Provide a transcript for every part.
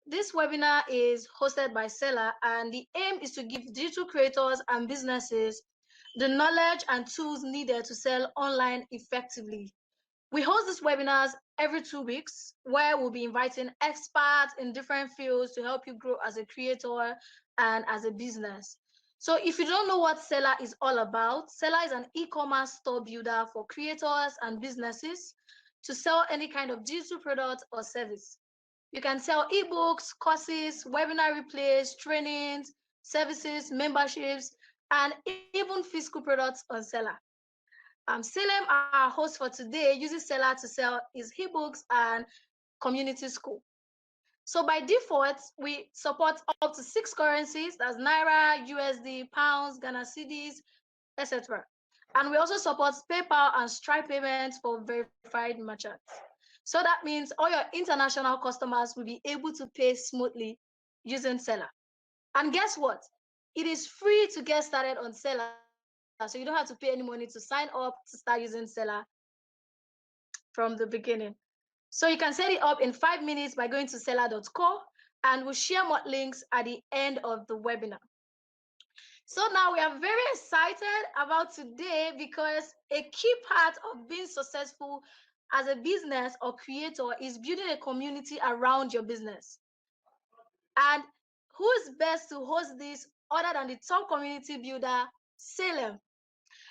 This webinar is hosted by Seller, and the aim is to give digital creators and businesses the knowledge and tools needed to sell online effectively. We host these webinars every 2 weeks, where we'll be inviting experts in different fields to help you grow as a creator and as a business. So if you don't know what Seller is all about, Seller is an e-commerce store builder for creators and businesses to sell any kind of digital product or service. You can sell ebooks, courses, webinar replays, trainings, services, memberships, and even physical products on Seller. Salem, our host for today, uses Seller to sell his ebooks and community school. So by default, we support up to 6 currencies, that's Naira, USD, pounds, Ghana cedis, etc. And we also support PayPal and Stripe payments for verified merchants. So that means all your international customers will be able to pay smoothly using Seller. And guess what? It is free to get started on Seller, so you don't have to pay any money to sign up to start using Seller from the beginning. So you can set it up in 5 minutes by going to seller.co, and we'll share more links at the end of the webinar. So now we are very excited about today because a key part of being successful as a business or creator is building a community around your business. And who is best to host this other than the top community builder, Salem?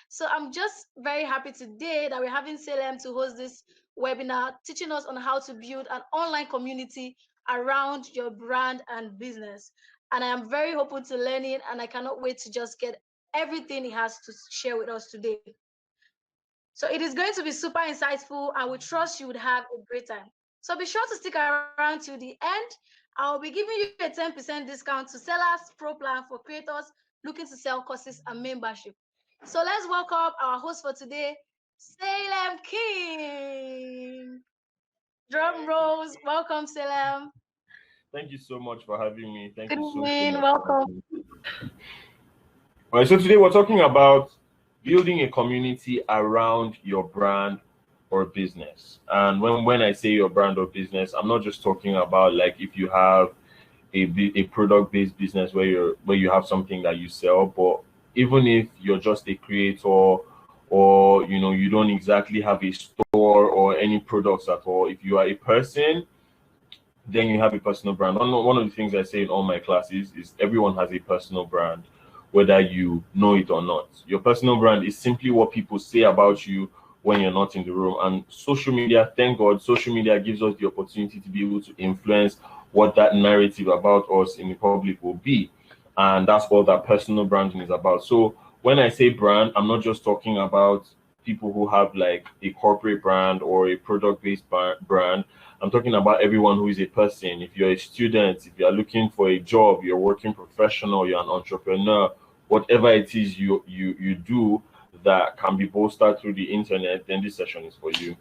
So I'm just very happy today that we're having Salem to host this webinar, teaching us on how to build an online community around your brand and business. And I am very open to learning, and I cannot wait to just get everything he has to share with us today. So it is going to be super insightful, and we trust you would have a great time. So be sure to stick around to the end. I'll be giving you a 10% discount to Sellers Pro Plan for creators looking to sell courses and membership. So let's welcome our host for today, Salem King. Drum rolls. Welcome, Salem. Thank you so much for having me. Thank Good you so evening. much. Welcome. All right, so today we're talking about building a community around your brand or business. And when I say your brand or business, I'm not just talking about like if you have a product-based business where you have something that you sell, but even if you're just a creator or you don't exactly have a store or any products at all, if you are a person, then you have a personal brand. One of the things I say in all my classes is everyone has a personal brand, whether you know it or not. Your personal brand is simply what people say about you when you're not in the room. And social media, thank God, social media gives us the opportunity to be able to influence what that narrative about us in the public will be. And that's what that personal branding is about. So when I say brand, I'm not just talking about people who have like a corporate brand or a product-based brand. I'm talking about everyone who is a person. If you're a student, if you're looking for a job, you're a working professional, you're an entrepreneur, whatever it is you do that can be bolstered through the internet, then this session is for you.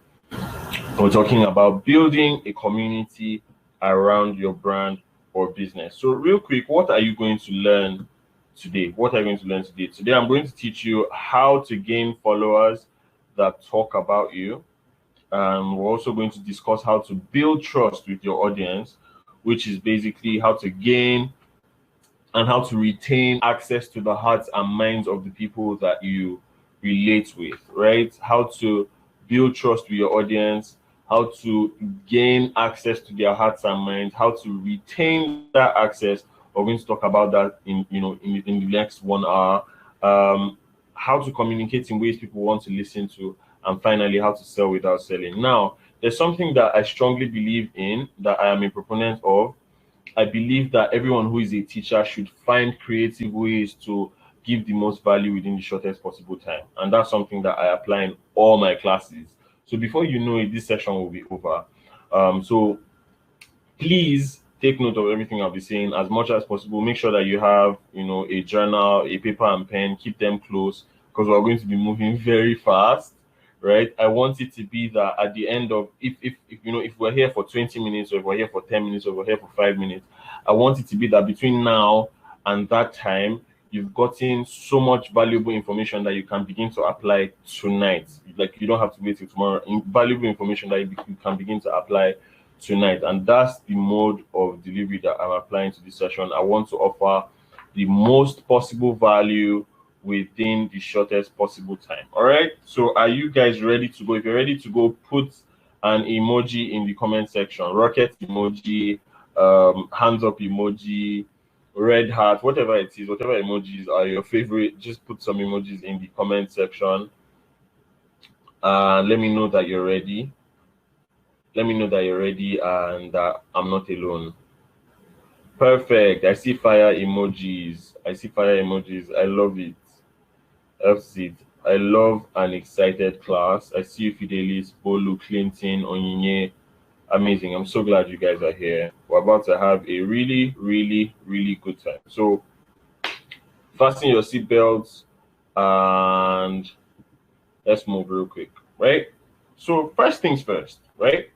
We're talking about building a community around your brand or business. So real quick, what are you going to learn today? What are you going to learn today? Today I'm going to teach you how to gain followers that talk about you. We're also going to discuss how to build trust with your audience, which is basically how to gain and how to retain access to the hearts and minds of the people that you relate with, right? How to build trust with your audience, how to gain access to their hearts and minds, how to retain that access. We're going to talk about that in the next 1 hour. How to communicate in ways people want to listen to, and finally how to sell without selling. Now, there's something that I strongly believe in, that I am a proponent of. I believe that everyone who is a teacher should find creative ways to give the most value within the shortest possible time. And that's something that I apply in all my classes. So before you know it, this session will be over. So please take note of everything I'll be saying as much as possible. Make sure that you have, a journal, a paper and pen, keep them close because we're going to be moving very fast, right? I want it to be that at the end of, if we're here for 20 minutes or if we're here for 10 minutes or if we're here for 5 minutes, I want it to be that between now and that time, you've gotten so much valuable information that you can begin to apply tonight. Like you don't have to wait till tomorrow. Valuable information that you can begin to apply tonight, and that's the mode of delivery that I'm applying to this session. I want to offer the most possible value within the shortest possible time. All right, so are you guys ready to go? If you're ready to go, put an emoji in the comment section, rocket emoji, hands up emoji, red heart, whatever it is, whatever emojis are your favorite, just put some emojis in the comment section. Let me know that you're ready. Let me know that you're ready and that I'm not alone. Perfect. I see fire emojis. I see fire emojis. I love it. F-Seat. I love an excited class. I see you, Fidelis, Bolu, Clinton, Onyinye. Amazing. I'm so glad you guys are here. We're about to have a really, really, really good time. So fasten your seatbelts and let's move real quick, right? So first things first, right?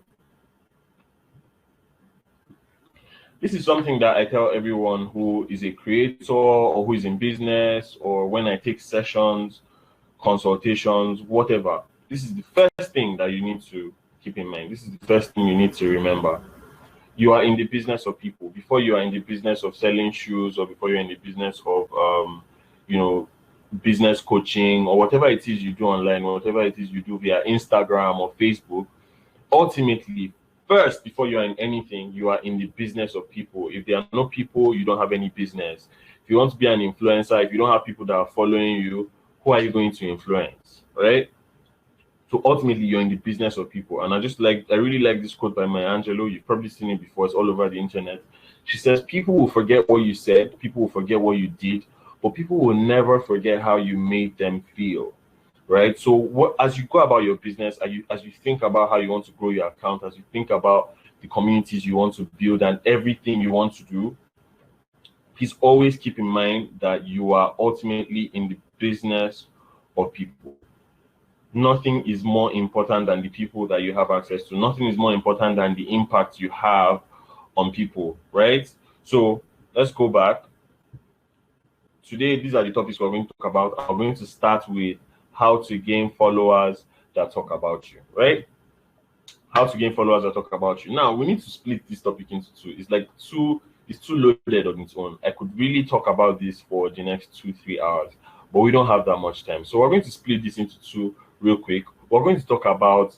This is something that I tell everyone who is a creator or who is in business, or when I take sessions, consultations, whatever. This is the first thing that you need to keep in mind. This is the first thing you need to remember. You are in the business of people. Before you are in the business of selling shoes, or before you're in the business of business coaching, or whatever it is you do online, or whatever it is you do via Instagram or Facebook, ultimately, first, before you are in anything, you are in the business of people. If there are no people, you don't have any business. If you want to be an influencer, if you don't have people that are following you, who are you going to influence, right? So ultimately, you're in the business of people. And I really like this quote by Maya Angelou. You've probably seen it before. It's all over the internet. She says, people will forget what you said, people will forget what you did, but people will never forget how you made them feel. Right. So as you go about your business, as you think about how you want to grow your account, as you think about the communities you want to build and everything you want to do, please always keep in mind that you are ultimately in the business of people. Nothing is more important than the people that you have access to. Nothing is more important than the impact you have on people, right? So let's go back. Today, these are the topics we're going to talk about. I'm going to start with how to gain followers that talk about you, right? How to gain followers that talk about you. Now, we need to split this topic into two. It's too loaded on its own. I could really talk about this for the next 2-3 hours, but we don't have that much time. So we're going to split this into two real quick. We're going to talk about,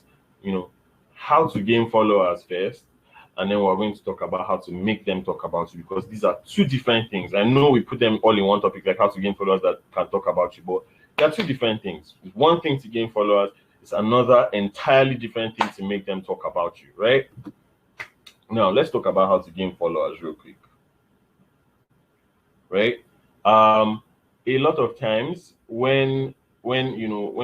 how to gain followers first, and then we're going to talk about how to make them talk about you, because these are two different things. I know we put them all in one topic, like how to gain followers that can talk about you, but they're two different things. It's one thing to gain followers, it's another entirely different thing to make them talk about you, right? Now, let's talk about how to gain followers real quick, right? A lot of times when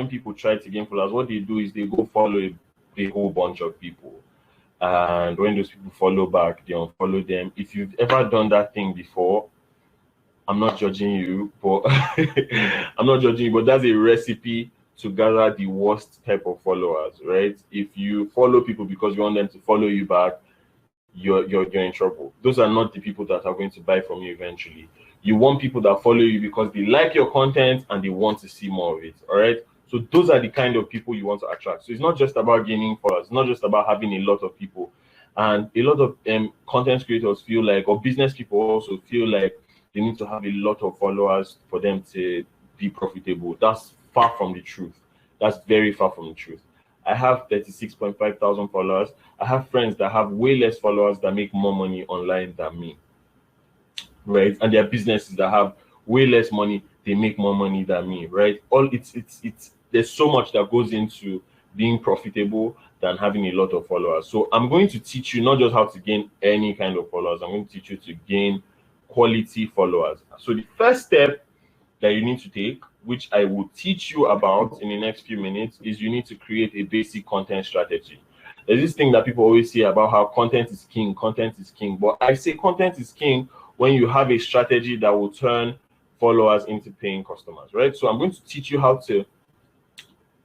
people try to gain followers, what they do is they go follow a whole bunch of people. And when those people follow back, they unfollow them. If you've ever done that thing before, I'm not judging you, but that's a recipe to gather the worst type of followers, right? If you follow people because you want them to follow you back, you're in trouble. Those are not the people that are going to buy from you eventually. You want people that follow you because they like your content and they want to see more of it, all right? So those are the kind of people you want to attract. So it's not just about gaining followers. It's not just about having a lot of people. And a lot of content creators feel like, or business people also feel like, they need to have a lot of followers for them to be profitable. That's far from the truth. That's very far from the truth. I have 36.5 thousand followers. I have friends that have way less followers that make more money online than me, right? And there are businesses that have way less money, they make more money than me, right? There's so much that goes into being profitable than having a lot of followers. So I'm going to teach you not just how to gain any kind of followers, I'm going to teach you to gain quality followers. So the first step that you need to take, which I will teach you about in the next few minutes, is you need to create a basic content strategy. There's this thing that people always say about how content is king, but I say content is king when you have a strategy that will turn followers into paying customers, right? So I'm going to teach you how to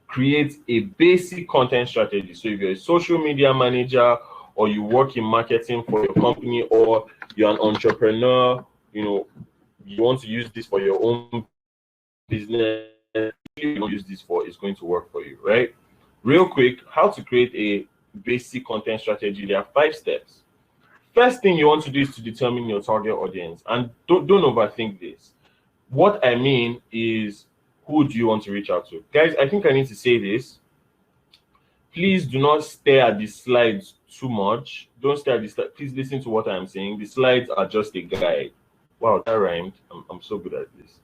create a basic content strategy. So if you're a social media manager, or you work in marketing for your company, or you're an entrepreneur, you want to use this for your own business, you don't use this for, it's going to work for you, right? Real quick, how to create a basic content strategy, there are 5 steps. First thing you want to do is to determine your target audience, and don't overthink this. What I mean is, who do you want to reach out to? Guys, I think I need to say this. Please do not stare at the slides too much. Don't stare at the slides. Please listen to what I'm saying. The slides are just a guide. Wow, that rhymed. I'm so good at this.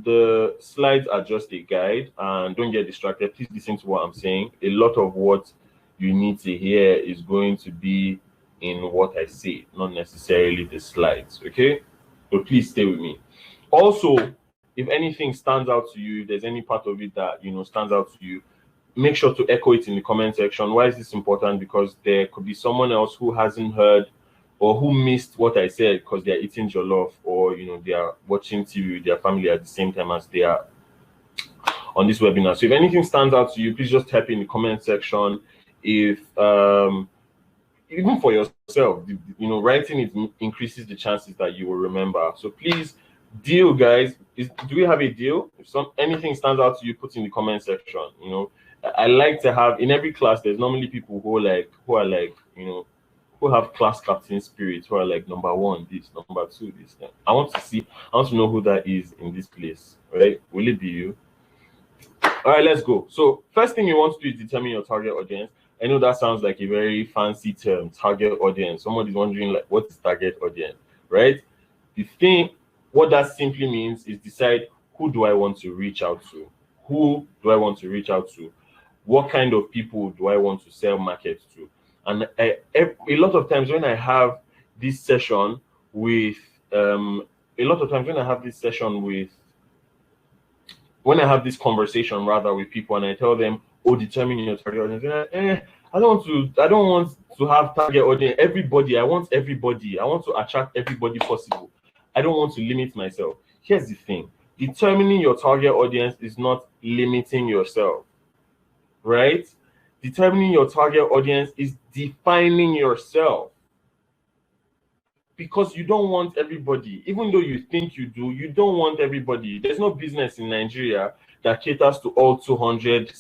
The slides are just a guide, and don't get distracted. Please listen to what I'm saying. A lot of what you need to hear is going to be in what I say, not necessarily the slides. Okay? So please stay with me. Also, if anything stands out to you, if there's any part of it that stands out to you, make sure to echo it in the comment section. Why is this important? Because there could be someone else who hasn't heard or who missed what I said because they're eating jollof, or they are watching TV with their family at the same time as they are on this webinar. So if anything stands out to you, please just type in the comment section. If even for yourself, writing it increases the chances that you will remember. So please, deal, guys. Do we have a deal? If anything stands out to you, put in the comment section. I like to have, in every class, there's normally people who have class captain spirit, who are like, number 1 this, number 2 this. I want to know who that is in this place, right? Will it be you? All right, let's go. So first thing you want to do is determine your target audience. I know that sounds like a very fancy term, target audience. Somebody's wondering, like, what is target audience, right? What that simply means is decide, who do I want to reach out to? Who do I want to reach out to? What kind of people do I want to sell market to? And a lot of times when I have this session with when I have this conversation rather with people, and I tell them, oh, determine your target audience, I don't want to have target audience everybody. I want everybody. I want to attract everybody possible. I don't want to limit myself. Here's the thing. Determining your target audience is not limiting yourself, right? Determining your target audience is defining yourself, because you don't want everybody. Even though you think you do, you don't want everybody. There's no business in Nigeria that caters to all 200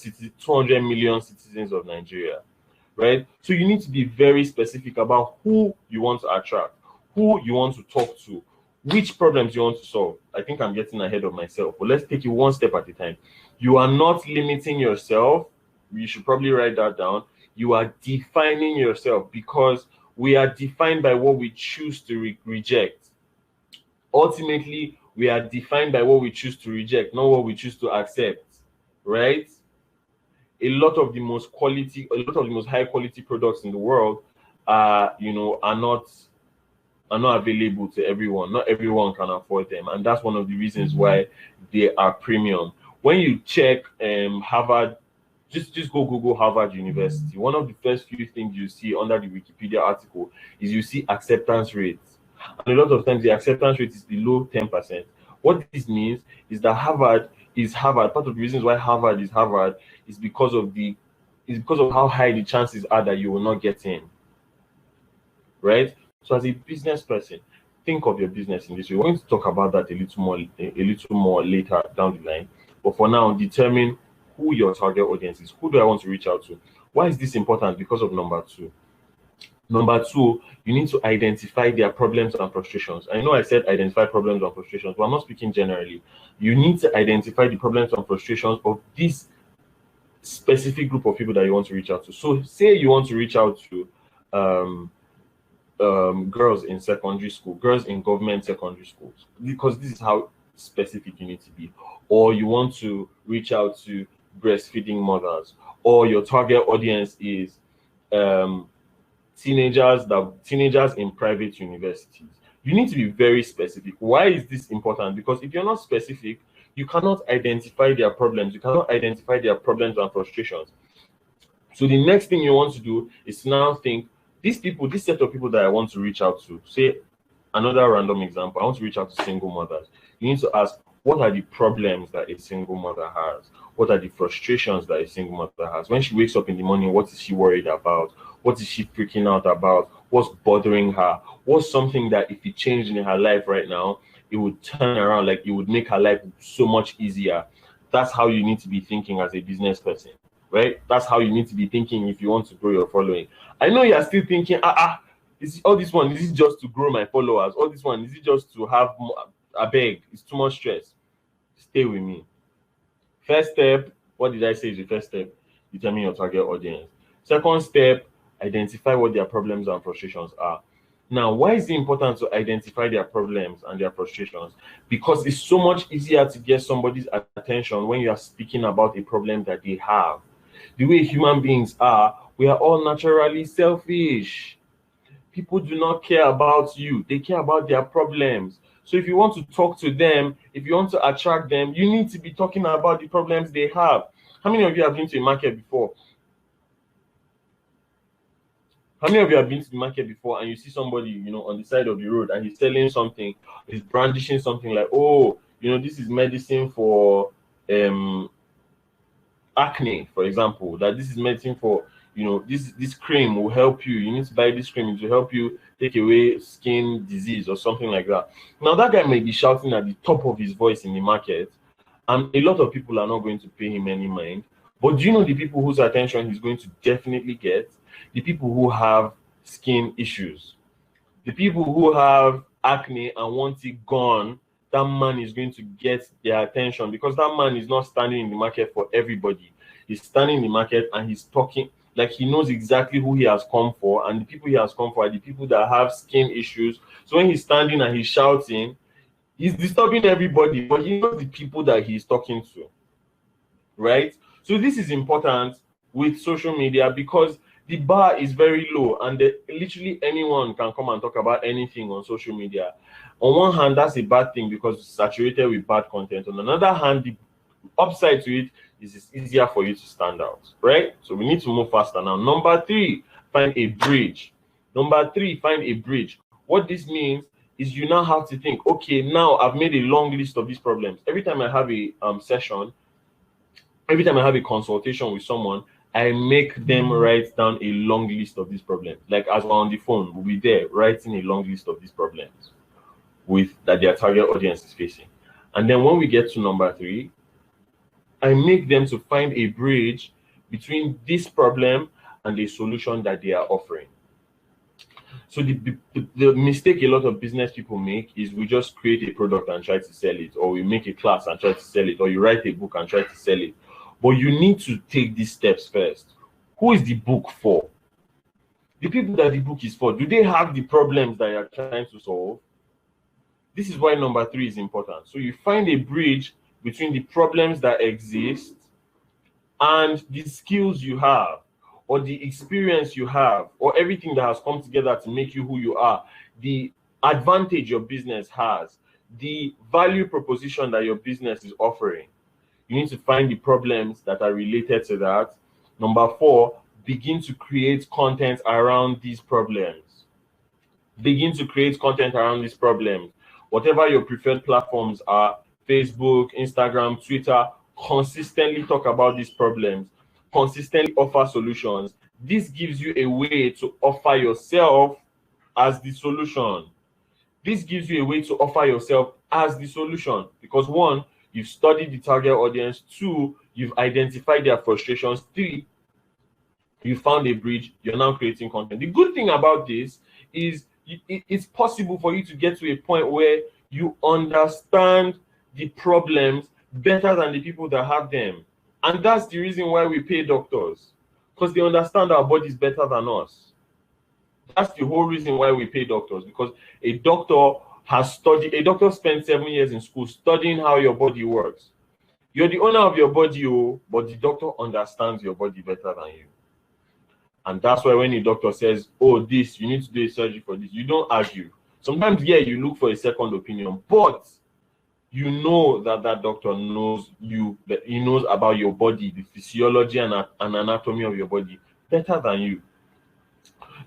million citizens of Nigeria, right? So you need to be very specific about who you want to attract, who you want to talk to, which problems you want to solve. I think I'm getting ahead of myself, but let's take it one step at a time. You are not limiting yourself. You should probably write that down. You are defining yourself, because we are defined by what we choose to reject. Ultimately, we are defined by what we choose to reject, not what we choose to accept, right? A lot of the most high quality products in the world are not available to everyone. Not everyone can afford them, and that's one of the reasons why they are premium. When you check Harvard, just go Google Harvard University. One of the first few things you see under the Wikipedia article is you see acceptance rates, and a lot of times the acceptance rate is below 10%. What this means is that Harvard is Harvard. Part of the reasons why Harvard is Harvard is because of how high the chances are that you will not get in, right? So as a business person, think of your business in this way. We're going to talk about that a little more later down the line. But for now, determine who your target audience is. Who do I want to reach out to? Why is this important? Because of number 2. Number 2, you need to identify their problems and frustrations. I know I said identify problems and frustrations, but I'm not speaking generally. You need to identify the problems and frustrations of this specific group of people that you want to reach out to. So say you want to reach out to girls in secondary school, girls in government secondary schools, because this is how specific you need to be. Or you want to reach out to breastfeeding mothers, or your target audience is teenagers in private universities. You need to be very specific. Why is this important? Because if you're not specific, you cannot identify their problems. You cannot identify their problems and frustrations. So the next thing you want to do is to now think, this set of people that I want to reach out to, say another random example, I want to reach out to single mothers. You need to ask, what are the problems that a single mother has? What are the frustrations that a single mother has? When she wakes up in the morning, what is she worried about? What is she freaking out about? What's bothering her? What's something that if it changed in her life right now, it would turn around, like it would make her life so much easier? That's how you need to be thinking as a business person. right? That's how you need to be thinking if you want to grow your following. I know you are still thinking, is all this one, is it just to grow my followers? All this one, is it just to have more? I beg, it's too much stress. Stay with me. First step, what did I say is the first step? Determine your target audience. Second step, identify what their problems and frustrations are. Now, why is it important to identify their problems and their frustrations? Because it's so much easier to get somebody's attention when you are speaking about a problem that they have. The way human beings are, we are all naturally selfish. People do not care about you, they care about their problems. So if you want to talk to them, if you want to attract them, you need to be talking about the problems they have. How many of you have been to a market before? How many of you have been to the market before and you see somebody, on the side of the road and he's selling something, he's brandishing something like, oh, this is medicine for acne, for example, that this is medicine for, this cream will help you. You need to buy this cream, it will help you take away skin disease or something like that. Now, that guy may be shouting at the top of his voice in the market, and a lot of people are not going to pay him any mind. But do you know the people whose attention he's going to definitely get? The people who have skin issues, the people who have acne and want it gone. That man is going to get their attention because that man is not standing in the market for everybody. He's standing in the market and he's talking like he knows exactly who he has come for, and the people he has come for are the people that have skin issues. So when he's standing and he's shouting, he's disturbing everybody, but he knows the people that he's talking to, right? So this is important with social media because the bar is very low and literally anyone can come and talk about anything on social media. On one hand, that's a bad thing because it's saturated with bad content. On another hand, the upside to it is it's easier for you to stand out, right? So we need to move faster now. Number 3, find a bridge. What this means is you now have to think, okay, now I've made a long list of these problems. Every time I have a session, every time I have a consultation with someone, I make them write down a long list of these problems. Like as we're on the phone, we'll be there writing a long list of these problems that their target audience is facing. And then when we get to number 3, I make them to find a bridge between this problem and the solution that they are offering. So the mistake a lot of business people make is we just create a product and try to sell it, or we make a class and try to sell it, or you write a book and try to sell it. But you need to take these steps first. Who is the book for? The people that the book is for, do they have the problems that you're trying to solve? This is why number 3 is important. So you find a bridge between the problems that exist and the skills you have, or the experience you have, or everything that has come together to make you who you are, the advantage your business has, the value proposition that your business is offering. You need to find the problems that are related to that. Number 4, begin to create content around these problems. Whatever your preferred platforms are, Facebook, Instagram, Twitter, consistently talk about these problems, consistently offer solutions. This gives you a way to offer yourself as the solution. Because 1, you've studied the target audience. 2, you've identified their frustrations. 3, you found a bridge. You're now creating content. The good thing about this is it's possible for you to get to a point where you understand the problems better than the people that have them. And that's the reason why we pay doctors, because they understand our bodies better than us. That's the whole reason why we pay doctors, because a doctor spent 7 years in school studying how your body works. You're the owner of your body, but the doctor understands your body better than you. And that's why when a doctor says, oh, this, you need to do a surgery for this, you don't argue. Sometimes, you look for a second opinion, but you know that doctor knows you, that he knows about your body, the physiology and anatomy of your body better than you.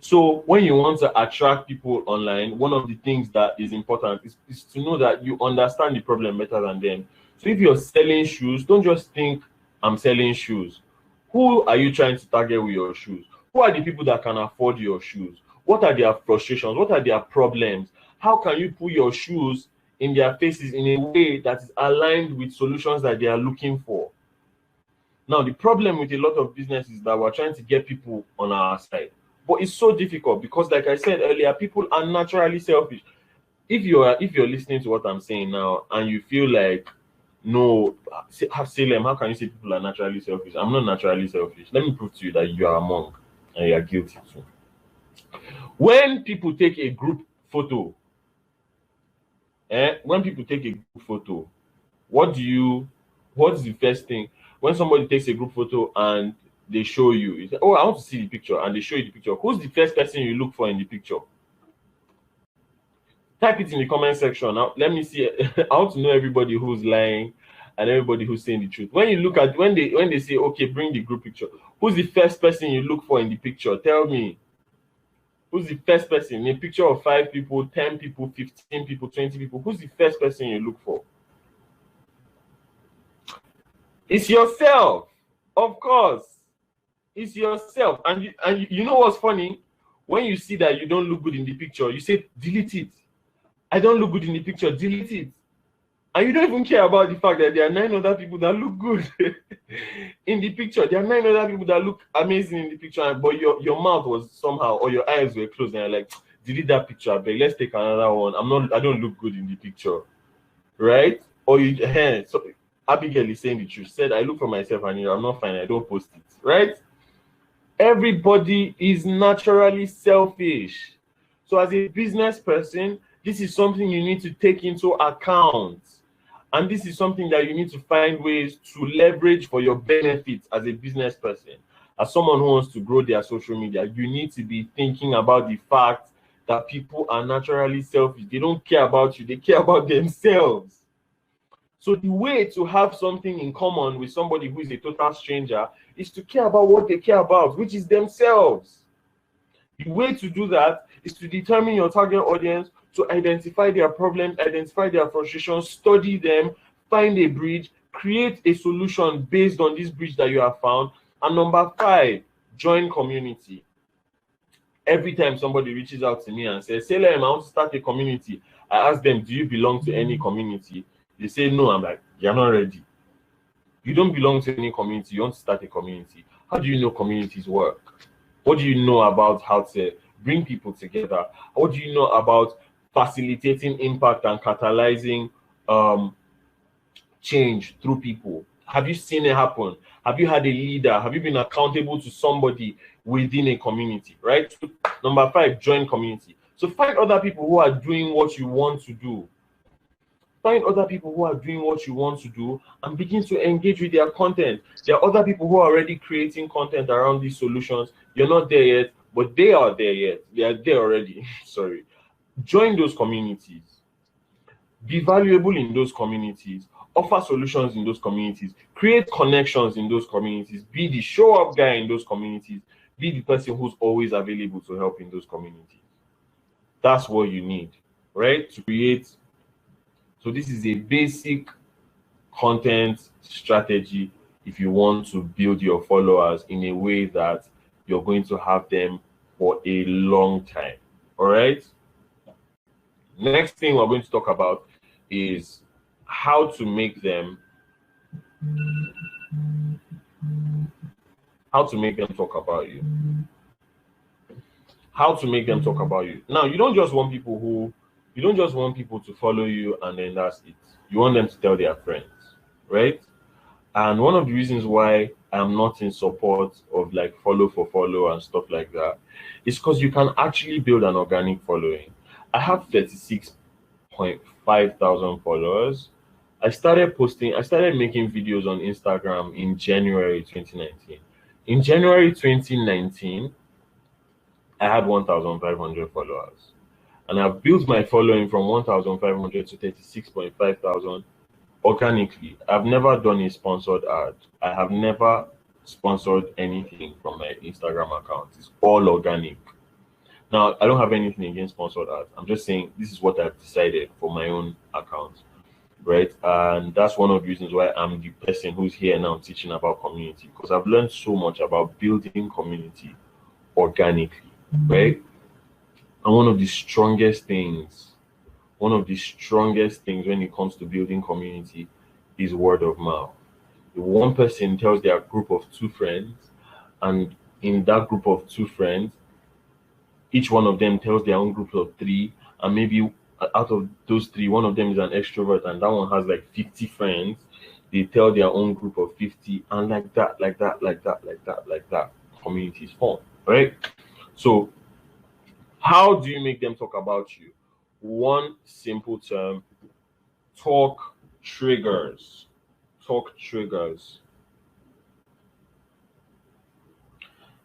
So when you want to attract people online, one of the things that is important is to know that you understand the problem better than them. So if you're selling shoes, don't just think, I'm selling shoes. Who are you trying to target with your shoes? Who are the people that can afford your shoes? What are their frustrations? What are their problems? How can you put your shoes in their faces in a way that is aligned with solutions that they are looking for? Now, the problem with a lot of businesses is that we're trying to get people on our side, but it's so difficult because, like I said earlier, people are naturally selfish. If you're listening to what I'm saying now and you feel like, no, Salem, how can you say people are naturally selfish? I'm not naturally selfish. Let me prove to you that you are among and you are guilty too. When people take a group photo, when people take a group photo, what's the first thing? When somebody takes a group photo and they show you, say, oh, I want to see the picture, and they show you the picture. Who's the first person you look for in the picture? Type it in the comment section. Now, let me see. I want to know everybody who's lying and everybody who's saying the truth. When you look at when they say, okay, bring the group picture, who's the first person you look for in the picture? Tell me. Who's the first person in a picture of 5 people, 10 people, 15 people, 20 people? Who's the first person you look for? It's yourself, of course. It's yourself. And you know what's funny? When you see that you don't look good in the picture, you say, delete it. I don't look good in the picture, delete it. And you don't even care about the fact that there are 9 other people that look good in the picture. There are 9 other people that look amazing in the picture, but your mouth was somehow, or your eyes were closed, and you're like, delete that picture, but let's take another one. I don't look good in the picture, right? Or so Abigail is saying the truth. Said, I look for myself and I'm not fine, I don't post it, right? Everybody is naturally selfish. So as a business person, this is something you need to take into account. And this is something that you need to find ways to leverage for your benefits as a business person. As someone who wants to grow their social media, you need to be thinking about the fact that people are naturally selfish. They don't care about you, they care about themselves. So the way to have something in common with somebody who is a total stranger is to care about what they care about, which is themselves. The way to do that is to determine your target audience, to identify their problems, identify their frustrations, study them, find a bridge, create a solution based on this bridge that you have found. And number 5, join community. Every time somebody reaches out to me and says, Salem, I want to start a community, I ask them, do you belong to any community? They say no. I'm like, you're not ready. You don't belong to any community. You want to start a community. How do you know communities work? What do you know about how to bring people together? What do you know about facilitating impact and catalyzing change through people? Have you seen it happen? Have you had a leader? Have you been accountable to somebody within a community, right? So, number 5, join community. So find other people who are doing what you want to do. Find other people who are doing what you want to do and begin to engage with their content. There are other people who are already creating content around these solutions. You're not there yet, but they are there yet. They are there already. Sorry. Join those communities. Be valuable in those communities. Offer solutions in those communities. Create connections in those communities. Be the show-up guy in those communities. Be the person who's always available to help in those communities. That's what you need, right? To create. So this is a basic content strategy if you want to build your followers in a way that you're going to have them for a long time. All right. Next thing we're going to talk about is how to make them talk about you. How to make them talk about you. Now, you don't just want people to follow you and then that's it. You want them to tell their friends, right? And one of the reasons why I'm not in support of like follow for follow and stuff like that is because you can actually build an organic following. I have 36.5 thousand followers. I started making videos on Instagram in January 2019. In January 2019, I had 1,500 followers. And I've built my following from 1,500 to 36.5 thousand organically. I've never done a sponsored ad. I have never sponsored anything from my Instagram account. It's all organic. Now, I don't have anything against sponsored ads. I'm just saying this is what I've decided for my own account, right? And that's one of the reasons why I'm the person who's here now teaching about community, because I've learned so much about building community organically, right? And one of the strongest things when it comes to building community is word of mouth. One person tells their group of 2 friends, and in that group of 2 friends, each one of them tells their own group of 3, and maybe out of those 3, one of them is an extrovert, and that one has like 50 friends. They tell their own group of 50, and like that, communities form, right? So how do you make them talk about you? One simple term: talk triggers. Talk triggers.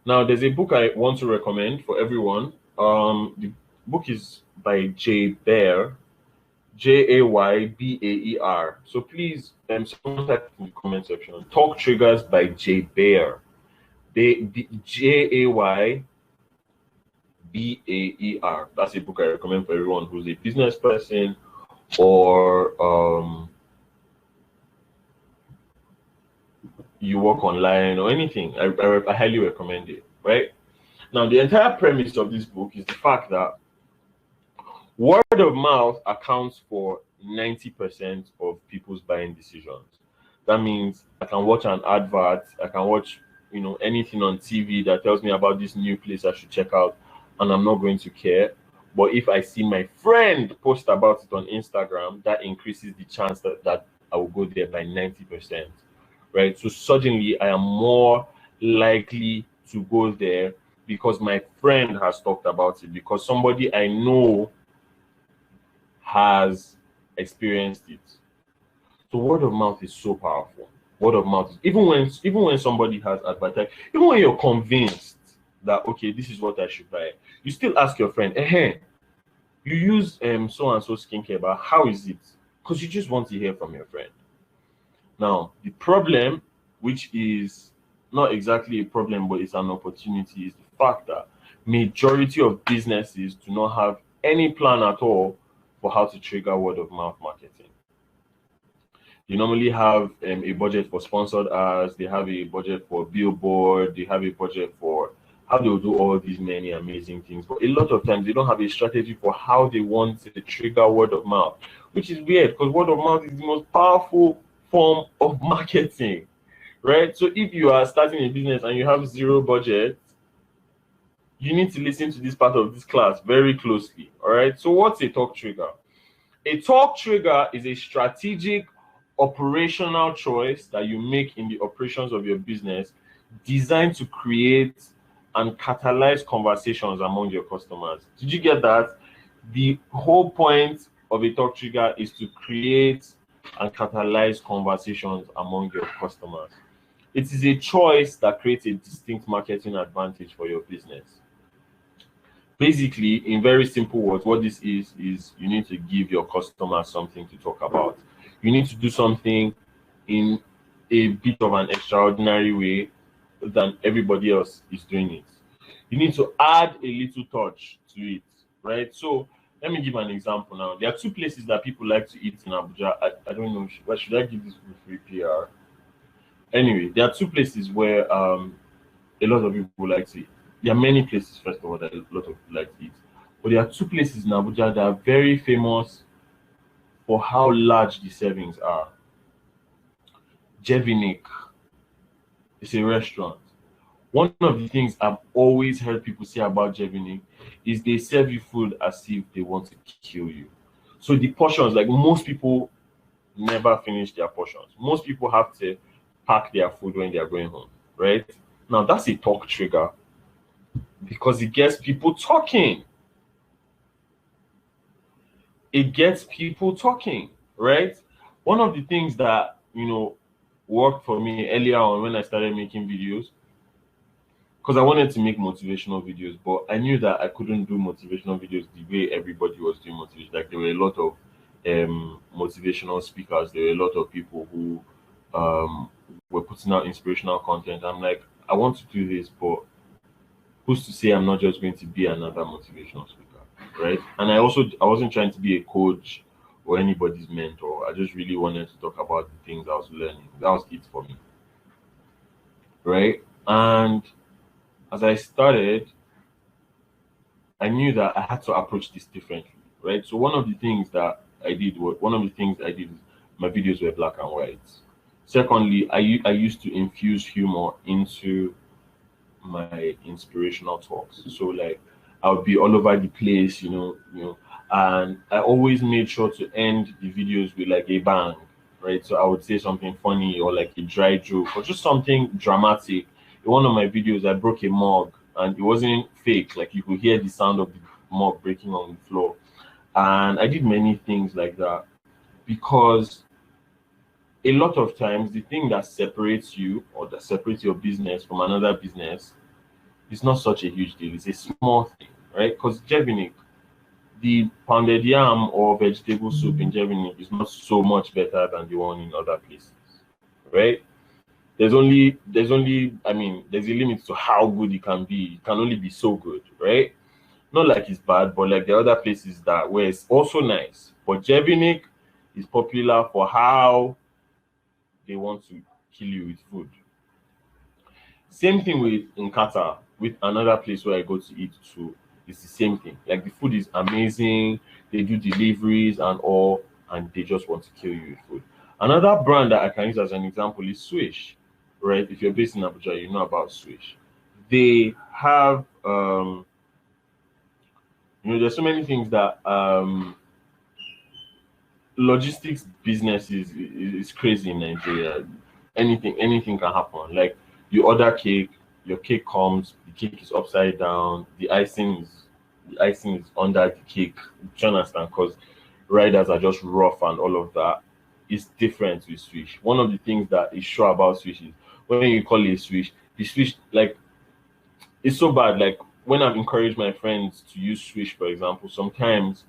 Now, there's a book I want to recommend for everyone. The book is by Jay Baer, Jaybaer. So please, someone type in the comment section. Talk Triggers by Jay Baer. Jaybaer. That's a book I recommend for everyone who's a business person or you work online or anything. I highly recommend it, right? Now, the entire premise of this book is the fact that word of mouth accounts for 90% of people's buying decisions. That means I can watch an advert, I can watch, anything on TV that tells me about this new place I should check out, and I'm not going to care. But if I see my friend post about it on Instagram, that increases the chance that I will go there by 90%, right? So suddenly I am more likely to go there because my friend has talked about it, because somebody I know has experienced it. So word of mouth is so powerful. Word of mouth, even when somebody has advertised, even when you're convinced that okay, this is what I should buy, you still ask your friend, you use so and so skincare, but how is it? Because you just want to hear from your friend. Now, the problem, which is not exactly a problem, but it's an opportunity, is the fact that majority of businesses do not have any plan at all for how to trigger word of mouth marketing. They normally have a budget for sponsored ads, they have a budget for billboard, they have a budget for how they'll do all these many amazing things. But a lot of times they don't have a strategy for how they want to trigger word of mouth, which is weird because word of mouth is the most powerful form of marketing, right? So if you are starting a business and you have zero budget, you need to listen to this part of this class very closely, all right? So what's a talk trigger? A talk trigger is a strategic operational choice that you make in the operations of your business designed to create and catalyze conversations among your customers. Did you get that? The whole point of a talk trigger is to create and catalyze conversations among your customers. It is a choice that creates a distinct marketing advantage for your business. Basically, in very simple words, what this is you need to give your customers something to talk about. You need to do something in a bit of an extraordinary way than everybody else is doing it. You need to add a little touch to it, right? So let me give an example now. There are 2 places that people like to eat in Abuja. I don't know, should I give this free PR? Anyway, there are 2 places where a lot of people like to eat. There are many places, first of all, that a lot of people like to eat. But there are 2 places in Abuja that are very famous for how large the servings are. Jevinik is a restaurant. One of the things I've always heard people say about Jevinik is they serve you food as if they want to kill you. So the portions, like most people never finish their portions. Most people have to pack their food when they are going home, right? Now that's a talk trigger because it gets people talking. It gets people talking, right? One of the things that, worked for me earlier on when I started making videos, because I wanted to make motivational videos, but I knew that I couldn't do motivational videos the way everybody was doing motivation. Like there were a lot of motivational speakers, there were a lot of people who were putting out inspirational content. I'm like, I want to do this, but who's to say I'm not just going to be another motivational speaker, right? And I wasn't trying to be a coach or anybody's mentor. I just really wanted to talk about the things I was learning. That was it for me, right? And as I started, I knew that I had to approach this differently, right? So one of the things I did is my videos were black and white. Secondly, I used to infuse humor into my inspirational talks. So like I would be all over the place, and I always made sure to end the videos with like a bang, right? So I would say something funny or like a dry joke or just something dramatic. In one of my videos, I broke a mug and it wasn't fake, like you could hear the sound of the mug breaking on the floor. And I did many things like that because a lot of times the thing that separates you or that separates your business from another business is not such a huge deal. It's a small thing, right? Because Jevinic, the pounded yam or vegetable soup in Jevinic is not so much better than the one in other places, right? I mean, there's a limit to how good it can be. It can only be so good, right? Not like it's bad, but like the other places that where it's also nice. But Jevinic is popular for how they want to kill you with food. Same thing with in Qatar, with another place where I go to eat too. It's the same thing. Like the food is amazing, they do deliveries and all, and they just want to kill you with food. Another brand that I can use as an example is Swish, right? If you're based in Abuja, you know about Swish. They have there's so many things that logistics business is crazy in Nigeria. Anything can happen. Like you order cake, your cake comes, the cake is upside down, the icing is under the cake. Do you understand? Because riders are just rough and all of that. It's different with Swish. One of the things that is sure about Swish is when you call it a Swish, the Swish like it's so bad. Like when I've encouraged my friends to use Swish, for example, sometimes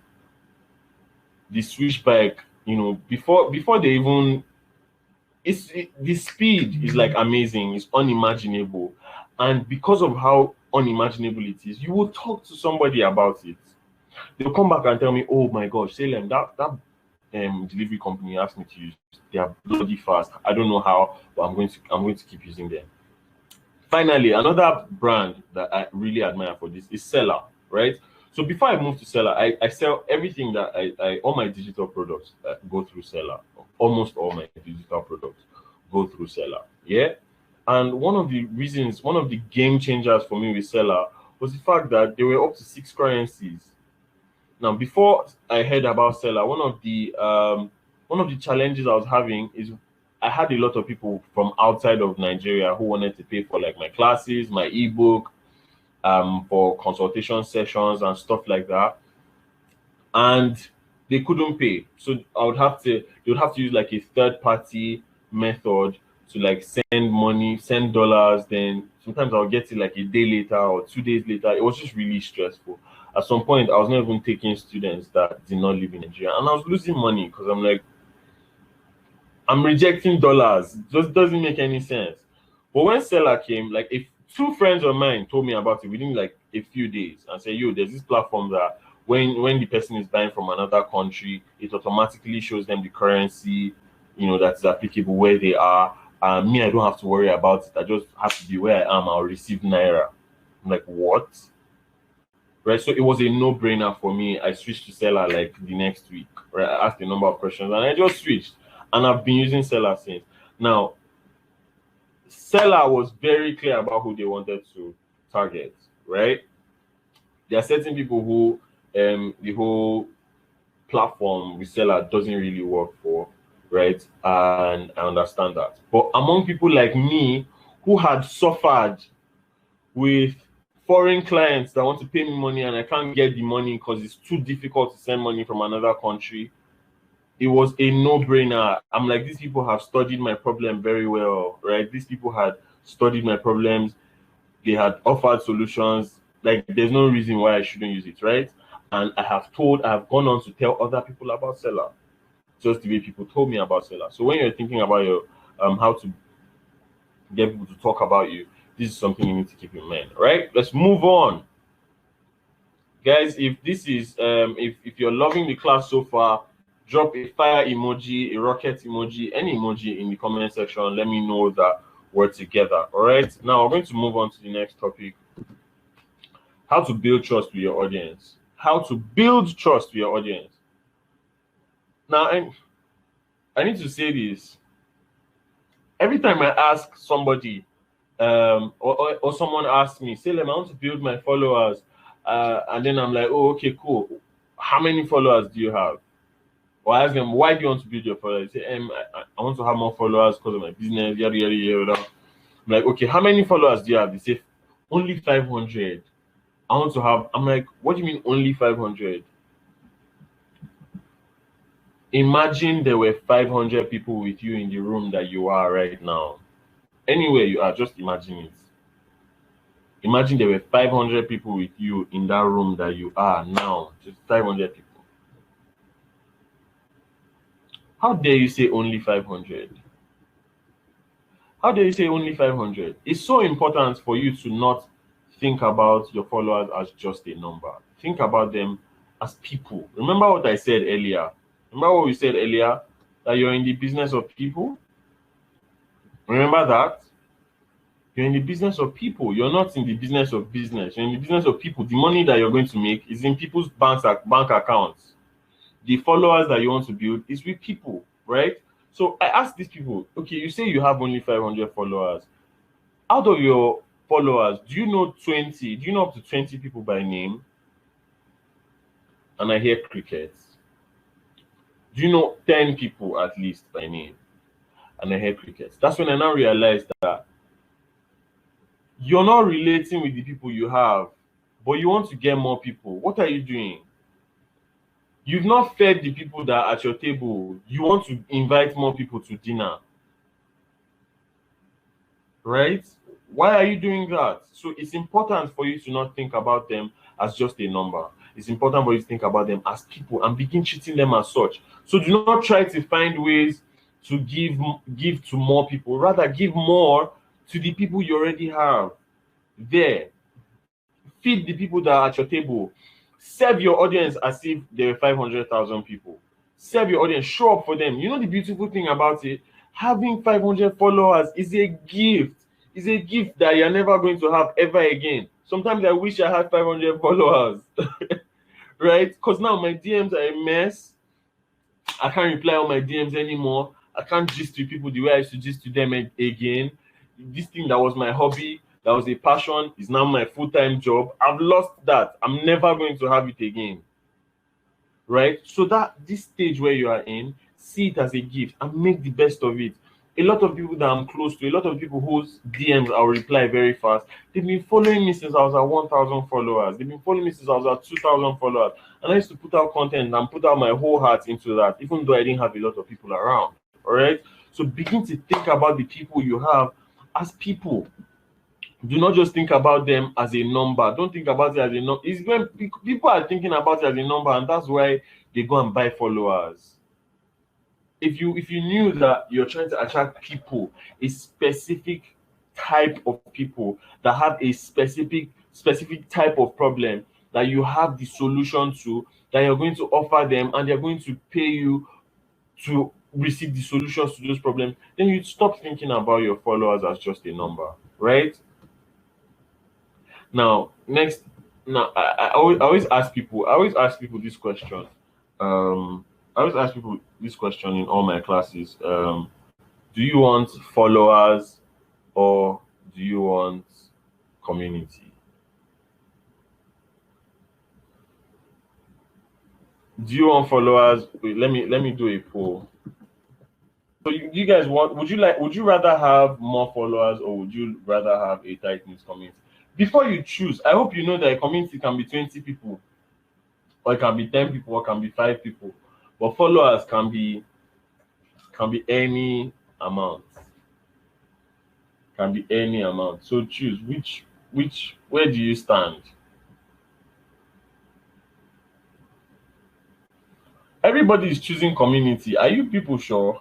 the Swish bike, before they even the speed is like amazing, it's unimaginable. And because of how unimaginable it is, you will talk to somebody about it. They'll come back and tell me, oh my gosh, Salem, that delivery company asked me to use, they are bloody fast. I don't know how, but I'm going to keep using them. Finally, another brand that I really admire for this is Seller, right? So before I moved to Seller, I sell everything that all my digital products go through Seller. Almost all my digital products go through Seller. Yeah. And one of the game changers for me with Seller was the fact that they were up to 6 currencies. Now, before I heard about Seller, one of the challenges I was having is I had a lot of people from outside of Nigeria who wanted to pay for like my classes, my ebook, for consultation sessions and stuff like that, and they couldn't pay. So they would have to use like a third party method to like send money, send dollars. Then sometimes I'll get it like a day later or 2 days later. It was just really stressful. At some point, I was not even taking students that did not live in Nigeria, and I was losing money because I'm like, I'm rejecting dollars. It just doesn't make any sense. But when Seller came, like if two friends of mine told me about it within like a few days and said, yo, there's this platform that when the person is buying from another country, it automatically shows them the currency, that's applicable where they are. Me, I don't have to worry about it. I just have to be where I am. I'll receive Naira. I'm like, what? Right. So it was a no-brainer for me. I switched to Seller like the next week. Right. I asked a number of questions and I just switched. And I've been using Seller since. Now, Seller was very clear about who they wanted to target, right? There are certain people who the whole platform with Seller doesn't really work for, right? And I understand that. But among people like me who had suffered with foreign clients that want to pay me money and I can't get the money because it's too difficult to send money from another country, it was a no-brainer. I'm like, these people have studied my problem very well, right? These people had studied my problems. They had offered solutions. Like, there's no reason why I shouldn't use it, right? And I have gone on to tell other people about Seller, just the way people told me about Seller. So when you're thinking about your how to get people to talk about you, this is something you need to keep in mind, right? Let's move on. Guys, if this is if you're loving the class so far, drop a fire emoji, a rocket emoji, any emoji in the comment section. Let me know that we're together. All right. Now we're going to move on to the next topic. How to build trust with your audience. How to build trust with your audience. Now, and I need to say this. Every time I ask somebody, or someone asks me, say, I want to build my followers, and then I'm like, oh, okay, cool. How many followers do you have? Or I ask them, why do you want to build your followers? They say, I want to have more followers because of my business, yada yada yada. I'm like, okay, how many followers do you have? They say, only 500. I want to have. I'm like, what do you mean only 500? Imagine there were 500 people with you in the room that you are right now. Anywhere you are, just imagine it. Imagine there were 500 people with you in that room that you are now. Just 500 people. How dare you say only 500? How dare you say only 500? It's so important for you to not think about your followers as just a number. Think about them as people. Remember what I said earlier? Remember what we said earlier? That you're in the business of people? Remember that? You're in the business of people. You're not in the business of business. You're in the business of people. The money that you're going to make is in people's bank accounts. The followers that you want to build is with people, right? So I asked these people, okay, you say you have only 500 followers. Out of your followers, do you know 20? Do you know up to 20 people by name? And I hear crickets. Do you know 10 people at least by name? And I hear crickets. That's when I now realized that you're not relating with the people you have, but you want to get more people. What are you doing? You've not fed the people that are at your table. You want to invite more people to dinner, right? Why are you doing that? So it's important for you to not think about them as just a number. It's important for you to think about them as people and begin treating them as such. So do not try to find ways to give to more people. Rather, give more to the people you already have there. Feed the people that are at your table. Serve your audience as if there were 500,000 people. Serve your audience. Show up for them. You know the beautiful thing about it? Having 500 followers is a gift. It's a gift that you're never going to have ever again. Sometimes I wish I had 500 followers. Right? Because now my DMs are a mess. I can't reply on my DMs anymore. I can't gist to people the way I used to gist to them again. This thing that was my hobby, that was a passion, is now my full-time job. I've lost that. I'm never going to have it again. Right? So that this stage where you are in, see it as a gift and make the best of it. A lot of people that I'm close to, a lot of people whose DMs I'll reply very fast, they've been following me since I was at 1,000 followers. They've been following me since I was at 2,000 followers. And I used to put out content and put out my whole heart into that, even though I didn't have a lot of people around. All right? So begin to think about the people you have as people. Do not just think about them as a number. Don't think about it as a number. It's when people are thinking about it as a number, and that's why they go and buy followers. If you knew that you're trying to attract people, a specific type of people that have a specific type of problem that you have the solution to, that you're going to offer them, and they're going to pay you to receive the solutions to those problems, then you stop thinking about your followers as just a number, right? Now, next, now I always ask people. I always ask people this question. I always ask people this question in all my classes. Do you want followers or do you want community? Do you want followers? Wait, let me do a poll. So you guys want? Would you rather have more followers or would you rather have a tight knit community? Before you choose, I hope you know that a community can be 20 people, or it can be 10 people, or it can be 5 people. But followers can be any amount. Can be any amount. So choose where do you stand? Everybody is choosing community. Are you people sure?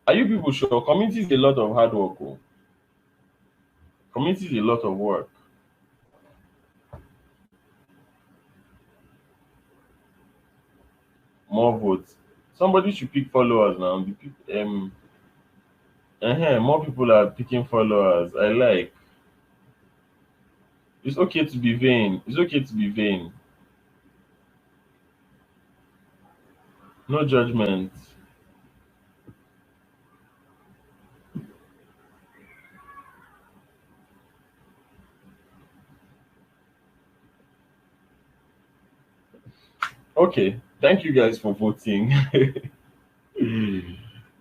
Are you people sure? Community is a lot of hard work. Oh. Community is a lot of work. More votes. Somebody should pick followers now. More people are picking followers. I like. It's okay to be vain. It's okay to be vain. No judgment. Okay. Thank you guys for voting.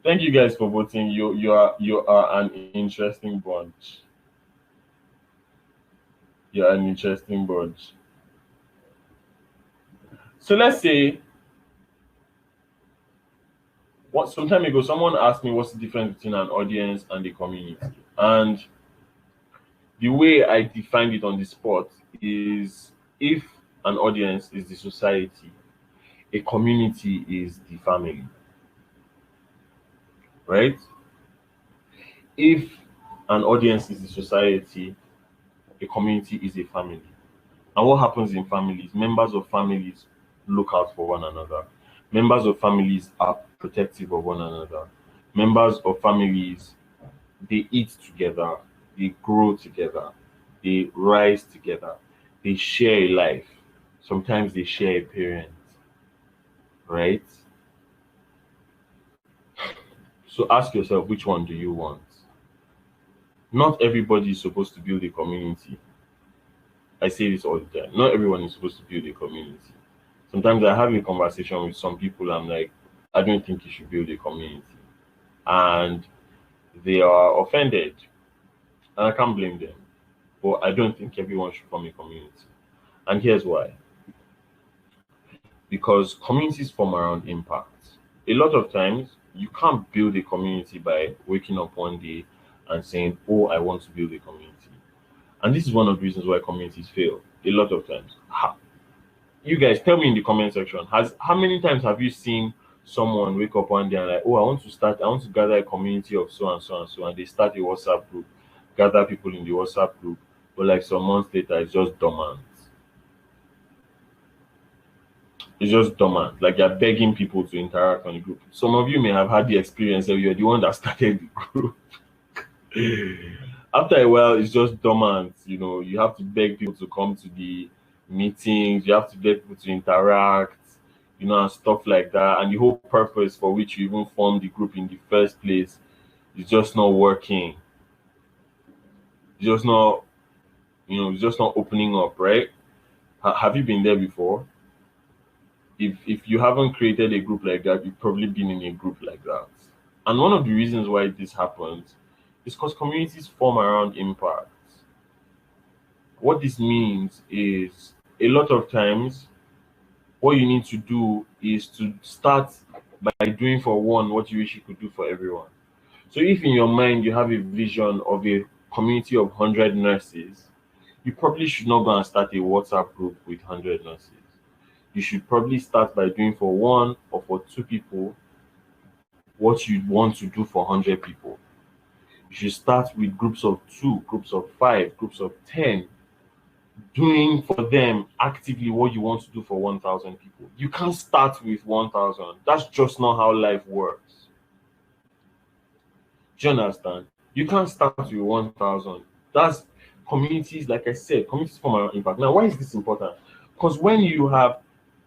Thank you guys for voting. You are an interesting bunch. You're an interesting bunch. So let's say what some time ago someone asked me what's the difference between an audience and a community. And the way I defined it on the spot is if an audience is the society, a community is the family, right? If an audience is the society, a community is a family. And what happens in families? Members of families look out for one another. Members of families are protective of one another. Members of families, they eat together, they grow together, they rise together, they share a life. Sometimes they share a parent, right? So ask yourself, which one do you want? Not everybody is supposed to build a community. I say this all the time. Not everyone is supposed to build a community. Sometimes I have a conversation with some people, I'm like, I don't think you should build a community. And they are offended. And I can't blame them. But I don't think everyone should form a community. And here's why. Because communities form around impact. A lot of times, you can't build a community by waking up one day and saying, oh, I want to build a community. And this is one of the reasons why communities fail. A lot of times. You guys tell me in the comment section, has how many times have you seen someone wake up one day and like, oh, I want to gather a community of so and so and so, and they start a WhatsApp group, gather people in the WhatsApp group, but like some months later it's just dormant. It's just dormant. Like you're begging people to interact on the group. Some of you may have had the experience that you're the one that started the group. After a while, it's just dormant. You know, you have to beg people to come to the meetings, you have to beg people to interact, you know, and stuff like that. And the whole purpose for which you even formed the group in the first place is just not working. It's just not, it's just not opening up, right? Have you been there before? If you haven't created a group like that, you've probably been in a group like that. And one of the reasons why this happens is because communities form around impact. What this means is a lot of times what you need to do is to start by doing for one what you wish you could do for everyone. So if in your mind you have a vision of a community of 100 nurses, you probably should not go and start a WhatsApp group with 100 nurses. You should probably start by doing for one or for two people what you want to do for 100 people. You should start with groups of two, groups of five, groups of 10, doing for them actively what you want to do for 1,000 people. You can't start with 1,000. That's just not how life works. Do you understand? You can't start with 1,000. That's communities, like I said, communities form around impact. Now, why is this important? Because when you have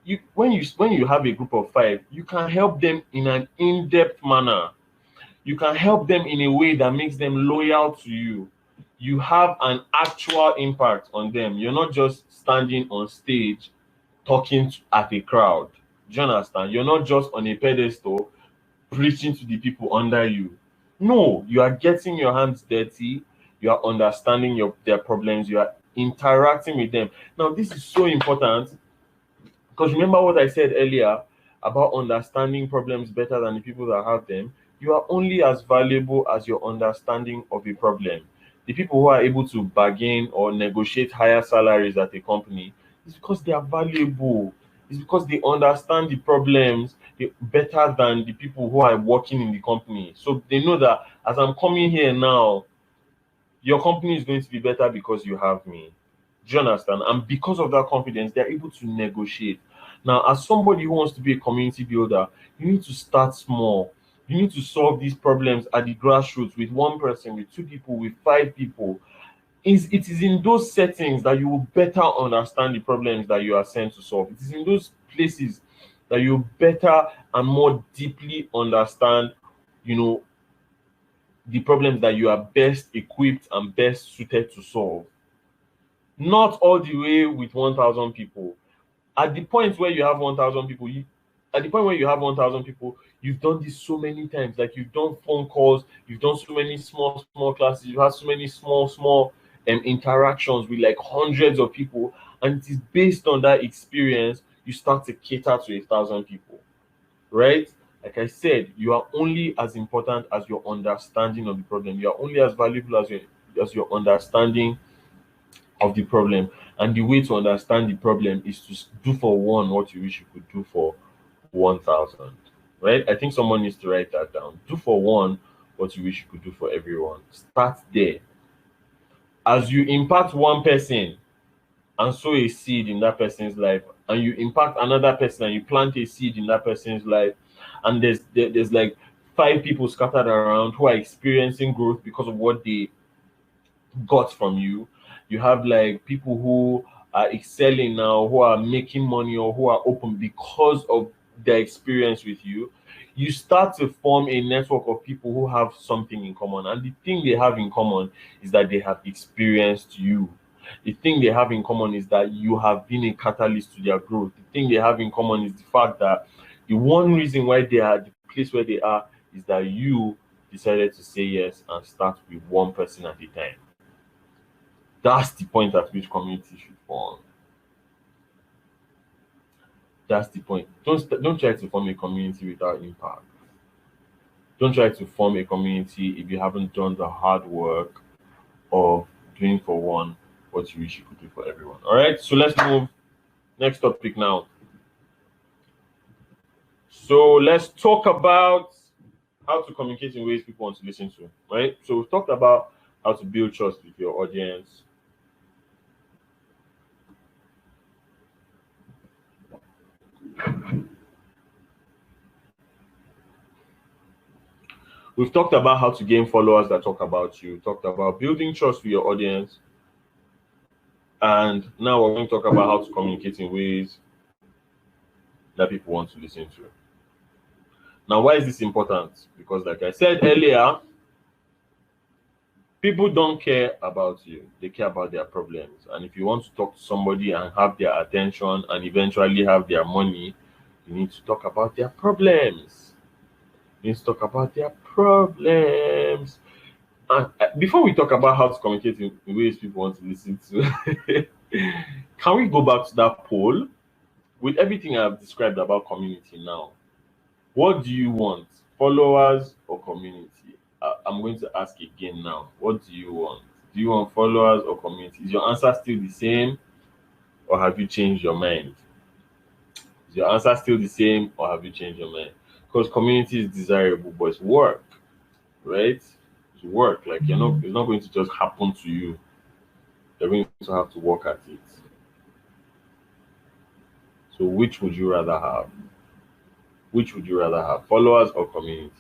a group of five, you can help them in an in-depth manner. You can help them in a way that makes them loyal to you. You have an actual impact on them. You're not just standing on stage talking at a crowd. Do you understand? You're not just on a pedestal preaching to the people under you. No, you are getting your hands dirty. You are understanding their problems. You are interacting with them. Now, this is so important because remember what I said earlier about understanding problems better than the people that have them. You are only as valuable as your understanding of a problem. The people who are able to bargain or negotiate higher salaries at a company is because they are valuable. It's because they understand the problems better than the people who are working in the company. So they know that as I'm coming here now, your company is going to be better because you have me. Do you understand? And because of that confidence, they're able to negotiate. Now, as somebody who wants to be a community builder, you need to start small. You need to solve these problems at the grassroots with one person, with two people, with five people. It is in those settings that you will better understand the problems that you are sent to solve. It is in those places that you better and more deeply understand, you know, the problems that you are best equipped and best suited to solve. Not all the way with 1,000 people. At the point where you have 1,000 people, you've done this so many times. Like, you've done phone calls, you've done so many small classes, you have so many small interactions with like hundreds of people, and it is based on that experience you start to cater to 1,000 people, right? Like I said, you are only as important as your understanding of the problem. You are only as valuable as your understanding of the problem. And the way to understand the problem is to do for one what you wish you could do for 1,000. Right? I think someone needs to write that down. Do for one what you wish you could do for everyone. Start there. As you impact one person and sow a seed in that person's life, and you impact another person and you plant a seed in that person's life, and there's like 5 people scattered around who are experiencing growth because of what they got from you. You have like people who are excelling now, who are making money, or who are open because of their experience with you. You start to form a network of people who have something in common, and the thing they have in common is that they have experienced you. The thing they have in common is that you have been a catalyst to their growth. The thing they have in common is the fact that the one reason why they are the place where they are is that you decided to say yes and start with one person at a time. That's the point at which community should form. That's the point. Don't try to form a community without impact. Don't try to form a community if you haven't done the hard work of doing for one what you wish you could do for everyone. All right, so let's move next topic now. So let's talk about how to communicate in ways people want to listen to. Right. So we've talked about how to build trust with your audience. We've talked about how to gain followers that talk about you. Talked about building trust with your audience. And now we're going to talk about how to communicate in ways that people want to listen to. Now, why is this important? Because like I said earlier, people don't care about you. They care about their problems. And if you want to talk to somebody and have their attention and eventually have their money, you need to talk about their problems. You need to talk about their problems. And before we talk about how to communicate in ways people want to listen to, can we go back to that poll? With everything I've described about community now, what do you want? Followers or community? I'm going to ask again now. What do you want? Do you want followers or community? Is your answer still the same, or have you changed your mind? Is your answer still the same, or have you changed your mind? Because community is desirable, but it's work, right? It's work. Like, it's not going to just happen to you. You're going to have to work at it. So which would you rather have? Which would you rather have, followers or community?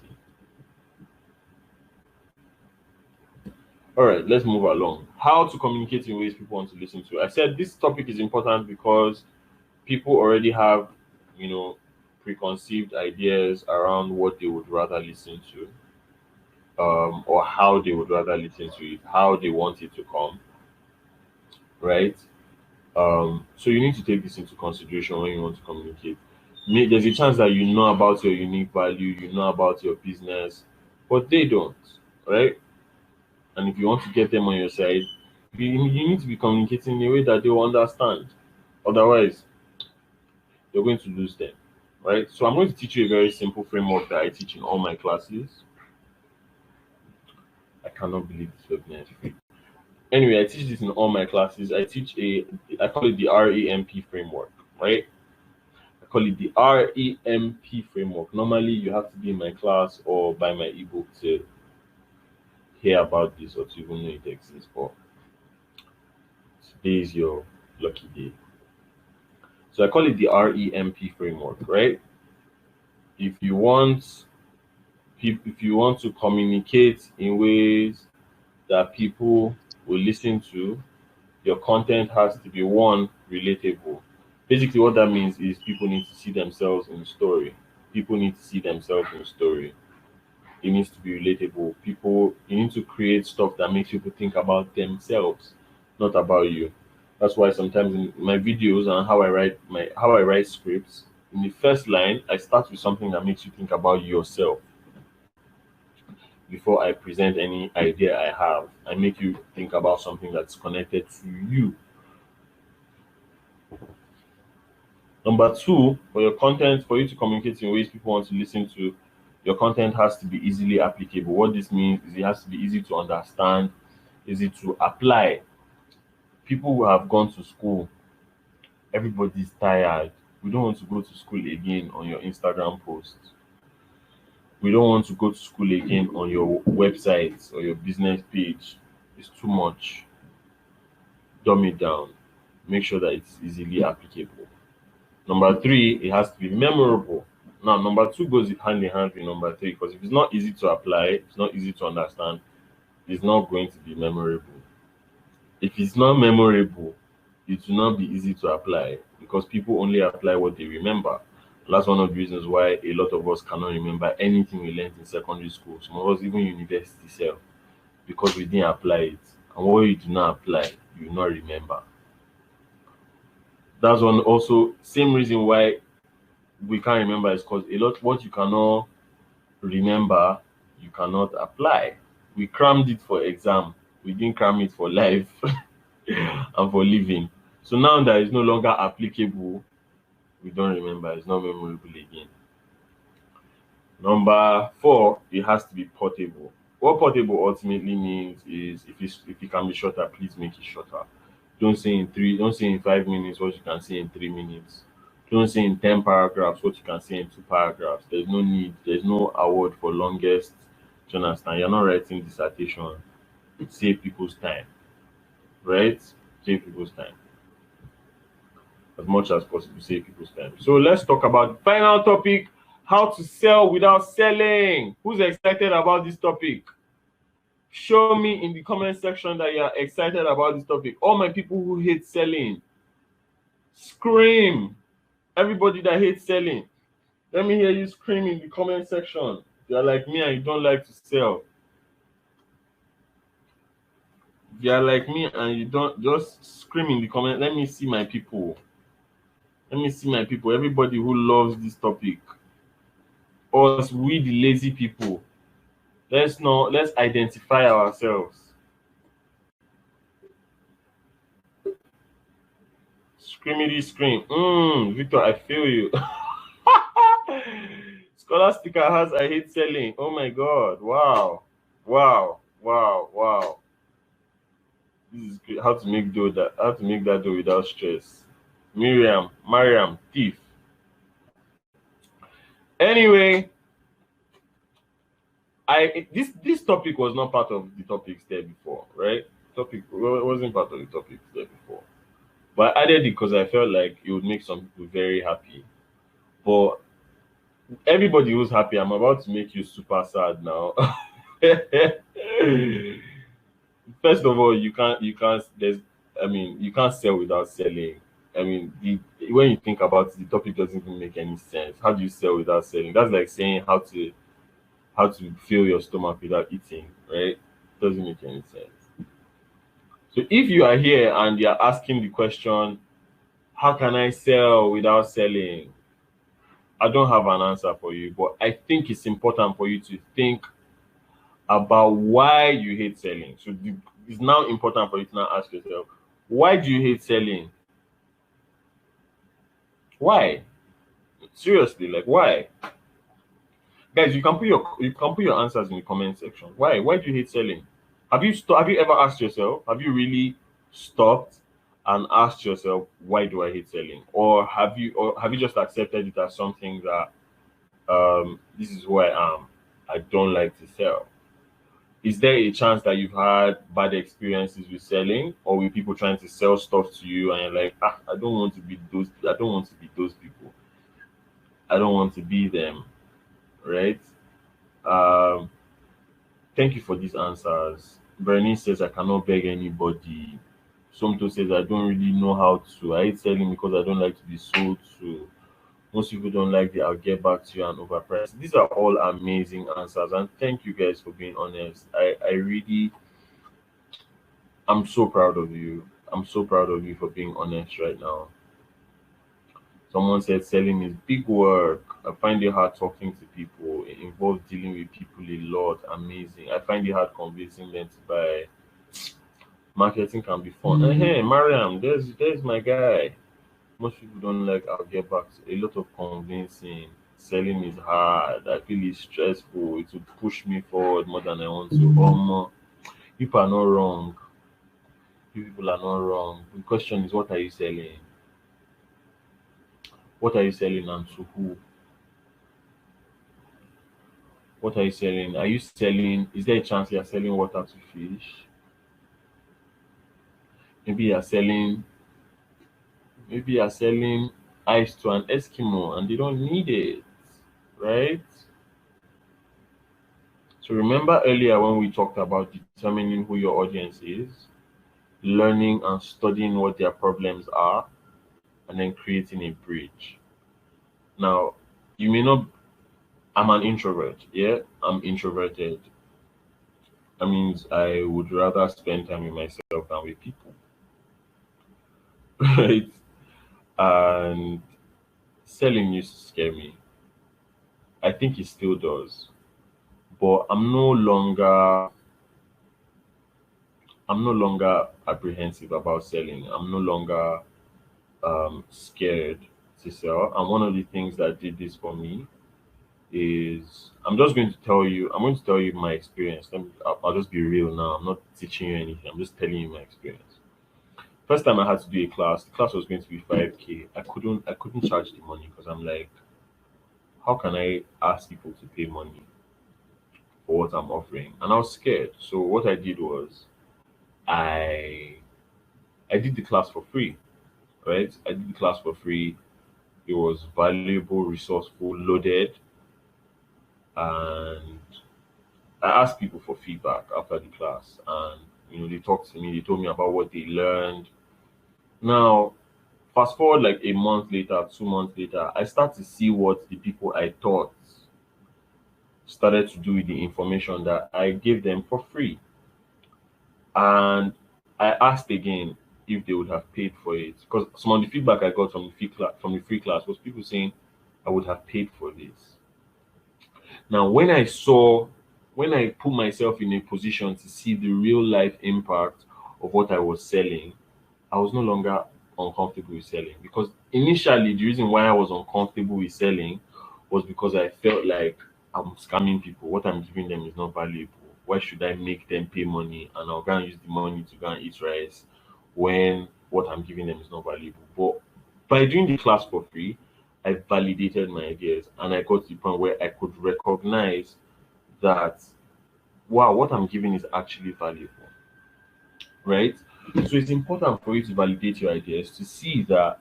All right, let's move along. How to communicate in ways people want to listen to. I said this topic is important because people already have, preconceived ideas around what they would rather listen to, or how they would rather listen to it, how they want it to come, right? So you need to take this into consideration when you want to communicate. There's a chance that you know about your unique value, you know about your business, but they don't, right? And if you want to get them on your side, you need to be communicating in a way that they will understand. Otherwise, you're going to lose them, right? So I'm going to teach you a very simple framework that I teach in all my classes. I cannot believe this webinar is free. Anyway, I teach this in all my classes. I call it the REMP framework, right? I call it the REMP framework. Normally, you have to be in my class or buy my ebook to hear about this or to even know it exists. But today is your lucky day. So I call it the REMP framework, right? If you want to communicate in ways that people will listen to, your content has to be, one, relatable. Basically, what that means is people need to see themselves in the story. People need to see themselves in the story. It needs to be relatable. You need to create stuff that makes people think about themselves, not about you. That's why sometimes in my videos and how I write scripts, in the first line, I start with something that makes you think about yourself. Before I present any idea I have, I make you think about something that's connected to you. Number two, for your content, for you to communicate in ways people want to listen to, your content has to be easily applicable. What this means is it has to be easy to understand, easy to apply. People who have gone to school, everybody's tired. We don't want to go to school again on your Instagram post. We don't want to go to school again on your website or your business page. It's too much. Dumb it down. Make sure that it's easily applicable. Number three, it has to be memorable. Now, number two goes hand in hand with number three because if it's not easy to apply, it's not easy to understand, it's not going to be memorable. If it's not memorable, it will not be easy to apply because people only apply what they remember. That's one of the reasons why a lot of us cannot remember anything we learned in secondary school, some of us even university self, because we didn't apply it. And what you do not apply, you will not remember. That's one also same reason why we can't remember is because a lot what you cannot remember, you cannot apply. We crammed it for exam, we didn't cram it for life and for living. So now that it's no longer applicable, we don't remember, it's not memorable again. Number four, it has to be portable. What portable ultimately means is if it can be shorter, please make it shorter. Don't say in 5 minutes what you can say in 3 minutes. Don't say in 10 paragraphs what you can say in 2 paragraphs. There's no need, there's no award for longest. Do you understand? You're not writing dissertation. Save people's time. Right? Save people's time. As much as possible, save people's time. So let's talk about the final topic, how to sell without selling. Who's excited about this topic? Show me in the comment section that you are excited about this topic. All my people who hate selling, scream. Everybody that hates selling, let me hear you scream in the comment section. You're like me and you don't like to sell. If you're like me and you don't, just scream in the comment. Let me see my people. Let me see my people. Everybody who loves this topic. Us, we the lazy people. Let's identify ourselves. Screamity scream. Victor, I feel you. Scholastica has I hate selling. Oh my god. Wow. Wow. Wow. Wow. This is great. How to make that dough without stress. Mariam, thief. Anyway, this topic was not part of the topics there before, right? Topic wasn't part of the topics there before. But I added it because I felt like it would make some people very happy. But everybody who's happy, I'm about to make you super sad now. First of all, you can't you can't sell without selling. I mean, when you think about it, the topic doesn't even make any sense. How do you sell without selling? That's like saying how to fill your stomach without eating, right? Doesn't make any sense. So if you are here and you're asking the question, how can I sell without selling? I don't have an answer for you, but I think it's important for you to think about why you hate selling. So it's now important for you to now ask yourself, why do you hate selling? Why? Seriously, like why? Guys, you can put your answers in the comment section. Why? Why do you hate selling? Have you ever asked yourself? Have you really stopped and asked yourself, why do I hate selling? Or have you just accepted it as something that this is who I am. I don't like to sell. Is there a chance that you've had bad experiences with selling or with people trying to sell stuff to you and you're like, I don't want to be those people. I don't want to be them. Right? Um Thank you for these answers. Bernice says I cannot beg anybody. Somto says I don't really know how to. I hate selling because I don't like to be sold to. Most people don't like it. I'll get back to you and overprice. These are all amazing answers, and thank you guys for being honest. I'm so proud of you. I'm so proud of you for being honest right now. Someone said selling is big work. I find it hard talking to people. It involves dealing with people a lot. Amazing. I find it hard convincing them to buy. Marketing can be fun. Hey, Mariam, there's my guy. Most people don't like I'll get back to a lot of convincing. Selling is hard. I feel it's stressful. It will push me forward more than I want to. People are not wrong. You people are not wrong. The question is, what are you selling? What are you selling and to who? What are you selling? Are you selling? Is there a chance you're selling water to fish? Maybe you're selling. Maybe you're selling ice to an Eskimo and they don't need it, right? So remember earlier when we talked about determining who your audience is, learning and studying what their problems are, and then creating a bridge. Now, you may not. I'm an introvert. Yeah, I'm introverted. That means I would rather spend time with myself than with people, right? And selling used to scare me. I think it still does, but I'm no longer apprehensive about selling. I'm no longer scared to sell. And one of the things that did this for me is I'm just going to tell you. I'm going to tell you my experience. I'll just be real now. I'm not teaching you anything. I'm just telling you my experience. First time I had to do a class, the class was going to be 5K. I couldn't charge the money because I'm like, how can I ask people to pay money for what I'm offering? And I was scared. So what I did was I I did the class for free, right? I did the class for free. It was valuable, resourceful, loaded, and I asked people for feedback after the class, and they talked to me. They told me about what they learned. Now, fast forward like a month later, 2 months later, I start to see what the people I taught started to do with the information that I gave them for free. And I asked again if they would have paid for it because some of the feedback I got from the free class was people saying I would have paid for this. Now, when I put myself in a position to see the real life impact of what I was selling, I was no longer uncomfortable with selling because initially the reason why I was uncomfortable with selling was because I felt like I'm scamming people. What I'm giving them is not valuable. Why should I make them pay money and I'll go and use the money to go and eat rice when what I'm giving them is not valuable? But by doing the class for free, I validated my ideas and I got to the point where I could recognize that wow, what I'm giving is actually valuable, right? So it's important for you to validate your ideas to see that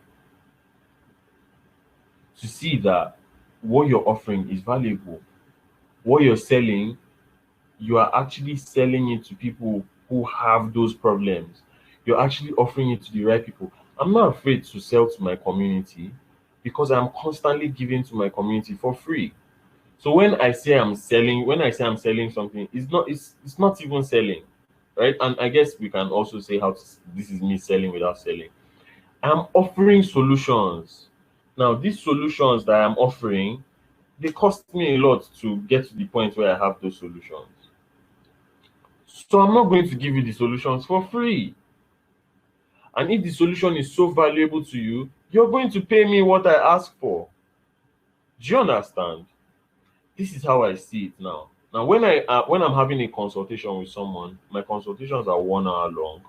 what you're offering is valuable. What you're selling, you are actually selling it to people who have those problems. You're actually offering it to the right people. I'm not afraid to sell to my community because I'm constantly giving to my community for free. So when I say I'm selling something, it's not even selling, right? And I guess we can also say this is me selling without selling. I'm offering solutions. Now, these solutions that I'm offering, they cost me a lot to get to the point where I have those solutions. So I'm not going to give you the solutions for free. And if the solution is so valuable to you, you're going to pay me what I ask for. Do you understand? This is how I see it now. Now, when I'm having a consultation with someone, my consultations are 1 hour long,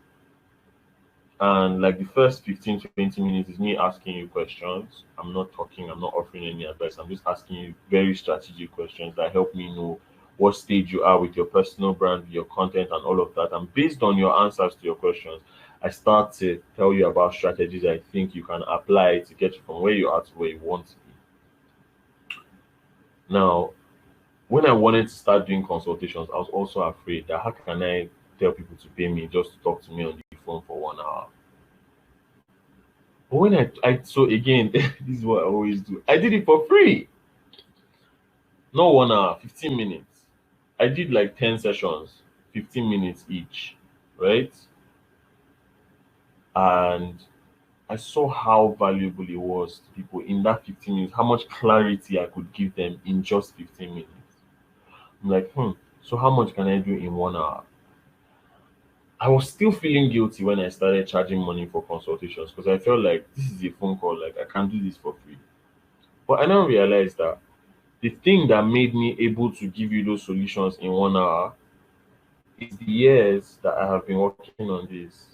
and like the first 15 to 20 minutes is me asking you questions. I'm not talking, I'm not offering any advice. I'm just asking you very strategic questions that help me know what stage you are with your personal brand, your content, and all of that. And based on your answers to your questions, I start to tell you about strategies I think you can apply to get you from where you are to where you want to be. Now, when I wanted to start doing consultations, I was also afraid that how can I tell people to pay me just to talk to me on the phone for 1 hour? But when so again, this is what I always do. I did it for free. Not 1 hour, 15 minutes. I did like 10 sessions, 15 minutes each, right? and I saw how valuable it was to people in that 15 minutes, how much clarity I could give them in just 15 minutes. I'm like, so how much can I do in 1 hour? I was still feeling guilty when I started charging money for consultations because I felt like this is a phone call, like I can't do this for free. But I now realized that the thing that made me able to give you those solutions in 1 hour is the years that I have been working on this.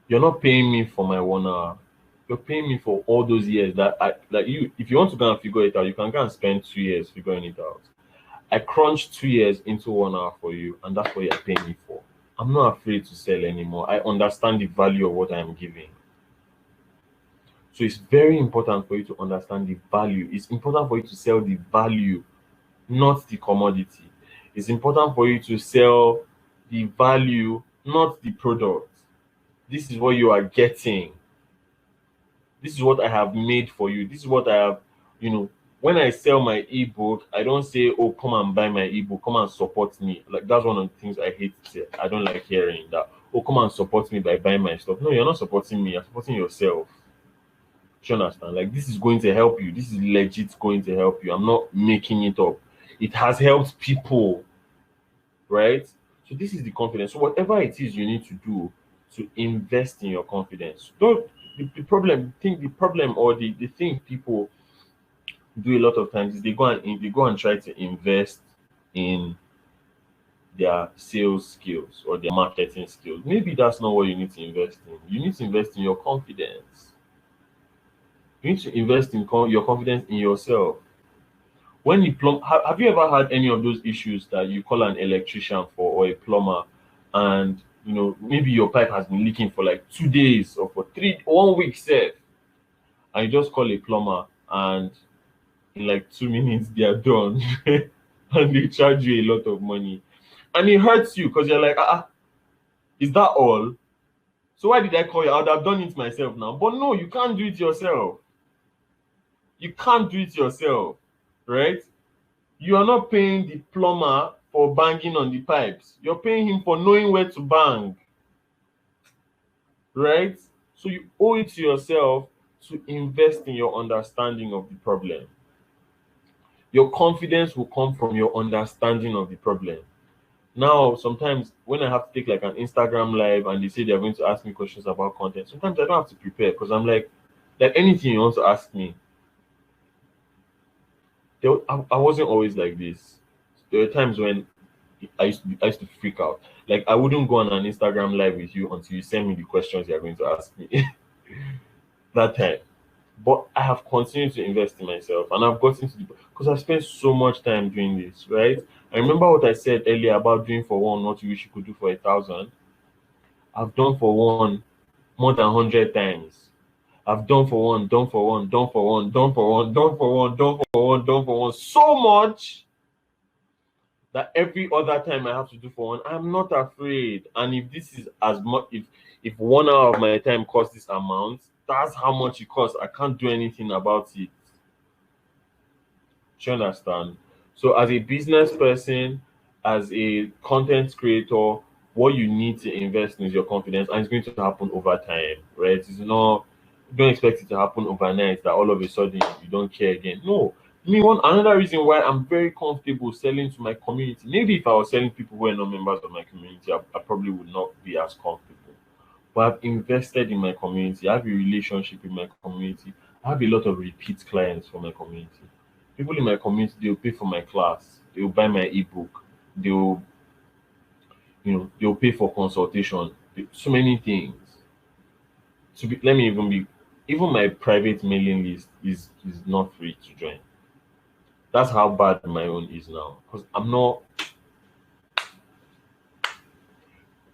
You're not paying me for my 1 hour. You're paying me for all those years that you, if you want to go and figure it out, you can go and spend 2 years figuring it out. I crunched 2 years into 1 hour for you, and that's what you're paying me for. I'm not afraid to sell anymore. I understand the value of what I am giving. So it's very important for you to understand the value. It's important for you to sell the value, not the commodity. It's important for you to sell the value, not the product. This is what you are getting. This is what I have made for you. This is what I have, when I sell my ebook, I don't say, oh, come and buy my ebook, come and support me. Like, that's one of the things I hate. I don't like hearing that, oh, come and support me by buying my stuff. No, you're not supporting me, you're supporting yourself. Do you understand? Like, this is going to help you. This is legit going to help you. I'm not making it up. It has helped people, right? So this is the confidence. So whatever it is you need to do to invest in your confidence. Don't the problem think the problem or the thing people do a lot of times is they go and try to invest in their sales skills or their marketing skills. Maybe that's not what you need to invest in. You need to invest in your confidence. You need to invest in your confidence in yourself. When you have you ever had any of those issues that you call an electrician for or a plumber, and maybe your pipe has been leaking for like 2 days or for 1 week safe, and you just call a plumber and in like 2 minutes they are done and they charge you a lot of money, and it hurts you because you're like, is that all? So why did I call you? I would have done it myself now. But no, you can't do it yourself. You can't do it yourself, right? You are not paying the plumber for banging on the pipes. You're paying him for knowing where to bang, right? So you owe it to yourself to invest in your understanding of the problem. Your confidence will come from your understanding of the problem. Now, sometimes when I have to take like an Instagram live and they say they're going to ask me questions about content, sometimes I don't have to prepare because I'm like anything you want to ask me. I wasn't always like this. There were times when I used to freak out. Like, I wouldn't go on an Instagram live with you until you send me the questions you're going to ask me that time. But I have continued to invest in myself, and I've gotten to because I've spent so much time doing this, right? I remember what I said earlier about doing for one what you wish you could do for 1,000. I've done for one more than 100 times. I've done for one, done for one, done for one, done for one, done for one, done for one, done for one, so much that every other time I have to do for one, I'm not afraid. And if this is as much, if 1 hour of my time costs this amount, that's how much it costs. I can't do anything about it. Do you understand? So as a business person, as a content creator, what you need to invest in is your confidence, and it's going to happen over time, right? It's not, don't expect it to happen overnight that all of a sudden you don't care again. No. Another reason why I'm very comfortable selling to my community. Maybe if I was selling people who are not members of my community, I probably would not be as comfortable. But I've invested in my community. I have a relationship with my community. I have a lot of repeat clients for my community. People in my community, they'll pay for my class, they'll buy my ebook, they'll pay for consultation, so many things. Let me even my private mailing list is not free to join. That's how bad my own is now. Because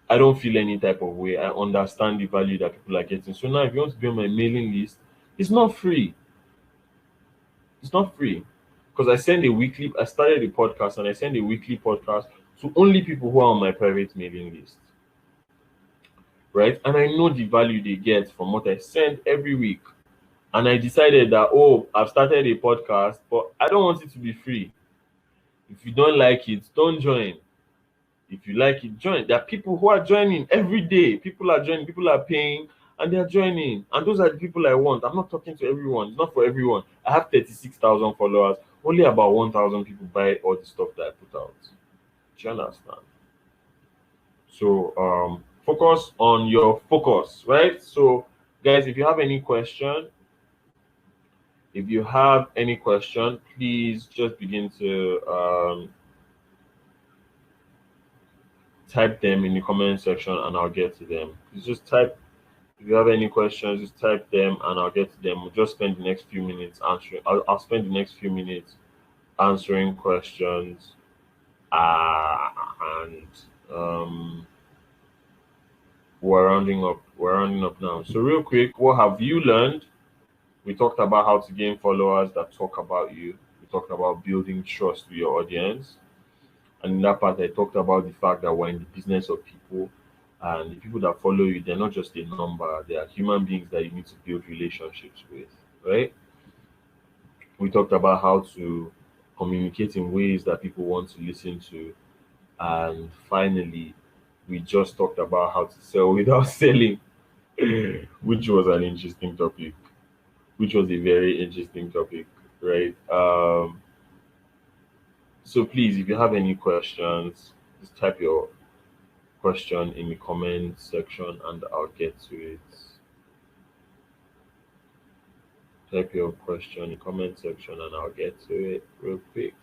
I don't feel any type of way. I understand the value that people are getting. So now if you want to be on my mailing list, it's not free. It's not free. Because I started a podcast and I send a weekly podcast to only people who are on my private mailing list. Right? And I know the value they get from what I send every week. And I decided that, I've started a podcast, but I don't want it to be free. If you don't like it, don't join. If you like it, join. There are people who are joining every day. People are joining, people are paying, and they're joining. And those are the people I want. I'm not talking to everyone. It's not for everyone. I have 36,000 followers. Only about 1,000 people buy all the stuff that I put out. Do you understand? So focus on your focus, right? So guys, if you have any question, please just begin to type them in the comment section and I'll get to them. Please just type. If you have any questions, just type them and I'll get to them. We'll just spend the next few minutes answering. I'll spend the next few minutes answering questions. And we're rounding up. We're rounding up now. So real quick, what have you learned? We talked about how to gain followers that talk about you. We talked about building trust with your audience. And in that part, I talked about the fact that we're in the business of people, and the people that follow you, they're not just a number, they are human beings that you need to build relationships with, right? We talked about how to communicate in ways that people want to listen to. And finally, we just talked about how to sell without selling, which was an interesting topic, which was a very interesting topic, right? So please, if you have any questions, just type your question in the comment section and I'll get to it. Type your question in the comment section and I'll get to it real quick.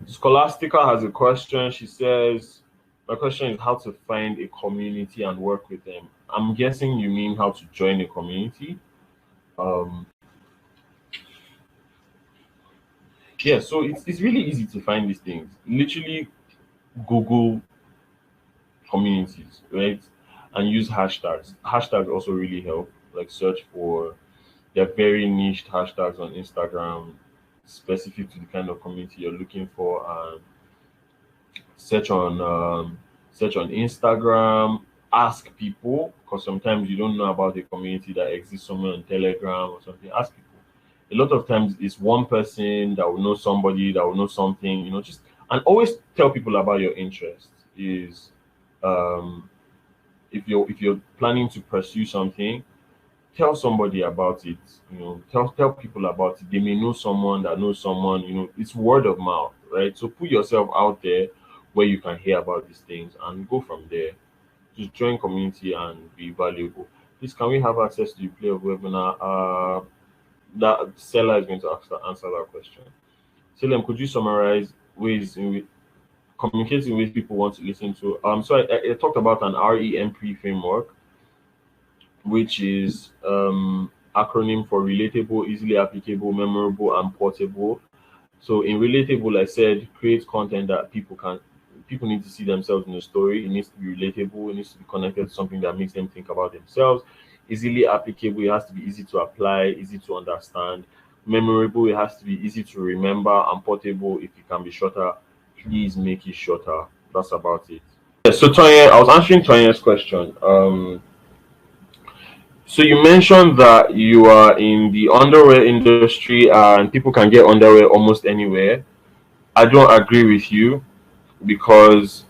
Scholastica has a question. She says, my question is how to find a community and work with them. I'm guessing you mean how to join a community. Yeah, so it's really easy to find these things. Literally Google communities, right? And use hashtags. Hashtags also really help. Like search for, they're very niched hashtags on Instagram, specific to the kind of community you're looking for, and search on Instagram. Ask people, because sometimes you don't know about a community that exists somewhere on Telegram or something. Ask people. A lot of times it's one person that will know somebody that will know something. Just, and always tell people about your interests. Is if you're planning to pursue something, tell somebody about it. Tell people about it. They may know someone that knows someone. It's word of mouth, right? So put yourself out there where you can hear about these things and go from there. Just join community and be valuable. Please, can we have access to the play of webinar? That seller is going to answer that question. Salem, could you summarize ways in which communicating with people want to listen to? So I talked about an REMP framework, which is acronym for relatable, easily applicable, memorable, and portable. So in relatable, I said create content that people need to see themselves in the story. It needs to be relatable. It needs to be connected to something that makes them think about themselves. Easily applicable, it has to be easy to apply, easy to understand. Memorable, it has to be easy to remember. And portable, if it can be shorter, please make it shorter. That's about it. Yeah, so Tonya, I was answering Tonya's question. So you mentioned that you are in the underwear industry and people can get underwear almost anywhere. I don't agree with you because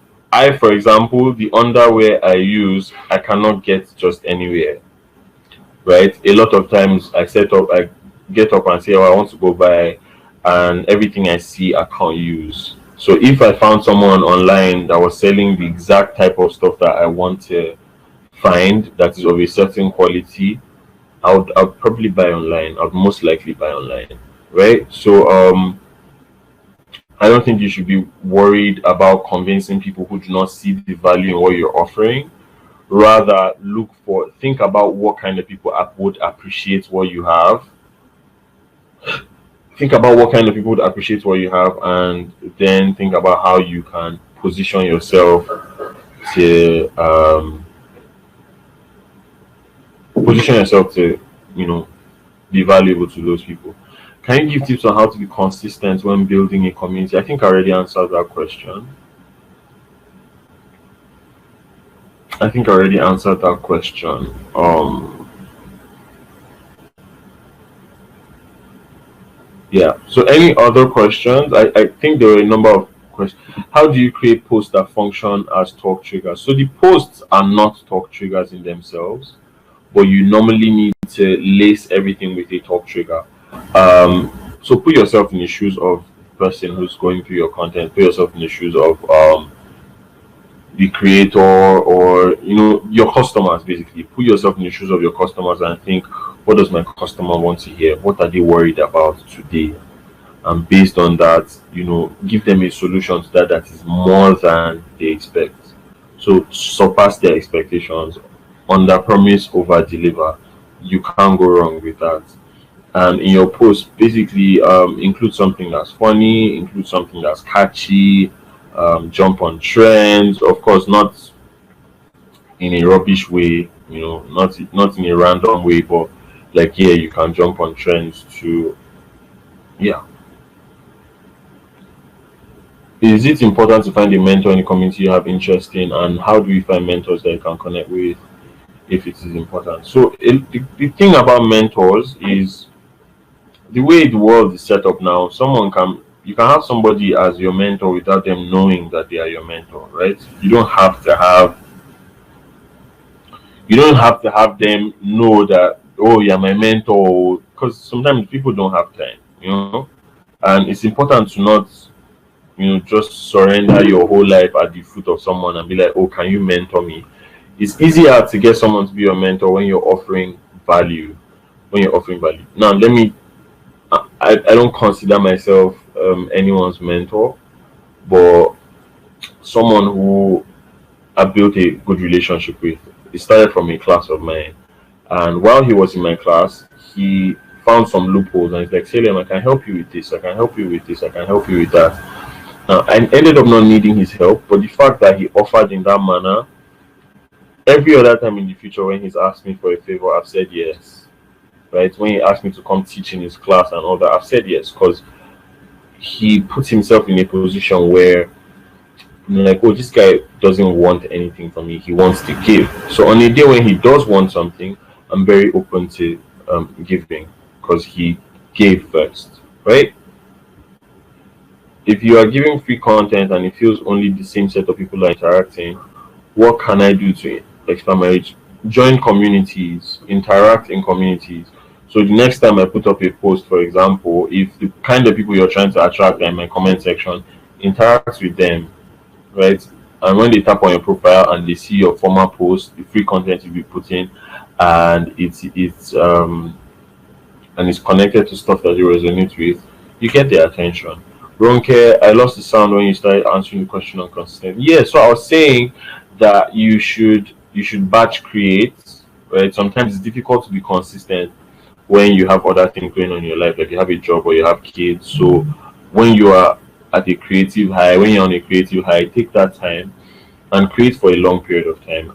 for example, the underwear I use, I cannot get just anywhere, right? A lot of times I get up and say, oh, I want to go buy, and everything I see I can't use. So if I found someone online that was selling the exact type of stuff that I want to find that is of a certain quality, I'd probably buy online. I'd most likely buy online, right? So I don't think you should be worried about convincing people who do not see the value in what you're offering. Rather, think about what kind of people would appreciate what you have. Think about what kind of people would appreciate what you have, and then think about how you can position yourself to be valuable to those people. Can you give tips on how to be consistent when building a community? I think I already answered that question. Yeah. So any other questions? I think there were a number of questions. How do you create posts that function as talk triggers? So the posts are not talk triggers in themselves, but you normally need to lace everything with a talk trigger. Um, so put yourself in the shoes of the person who's going through your content. Put yourself in the shoes of the creator, or your customers. Basically, put yourself in the shoes of your customers and think, what does my customer want to hear? What are they worried about today? And based on that, give them a solution to that is more than they expect. So surpass their expectations, under promise, over deliver. You can't go wrong with that. And in your post, basically, include something that's funny, include something that's catchy, jump on trends. Of course, not in a rubbish way, not in a random way, but like, yeah, you can jump on trends to, yeah. Is it important to find a mentor in the community you have interest in, and how do you find mentors that you can connect with if it is important? So the thing about mentors is, the way the world is set up now, you can have somebody as your mentor without them knowing that they are your mentor, right? You don't have to have them know that, oh, you're my mentor, because sometimes people don't have time. And it's important to not just surrender your whole life at the foot of someone and be like, oh, can you mentor me? It's easier to get someone to be your mentor when you're offering value. Now, I don't consider myself anyone's mentor, but someone who I built a good relationship with. It started from a class of mine, and while he was in my class, he found some loopholes, and he's like, Salem, I can help you with this, I can help you with this, I can help you with that. Now, I ended up not needing his help, but the fact that he offered in that manner, every other time in the future when he's asked me for a favor, I've said yes. Right? When he asked me to come teach in his class and all that, I've said yes, because he puts himself in a position where, like, oh, this guy doesn't want anything from me, he wants to give. So on a day when he does want something, I'm very open to giving, because he gave first, right? If you are giving free content and it feels only the same set of people are interacting, what can I do to expand my reach? Join communities, interact in communities. So the next time I put up a post, for example, if the kind of people you're trying to attract are in my comment section, interact with them, right? And when they tap on your profile and they see your former post, the free content you be putting, and it's connected to stuff that you resonate with, you get their attention. Ronke, I lost the sound when you started answering the question on consistency. Yeah, so I was saying that you should batch create, right? Sometimes it's difficult to be consistent when you have other things going on in your life, like you have a job or you have kids. So when you are at a creative high, when you're on a creative high, take that time and create for a long period of time.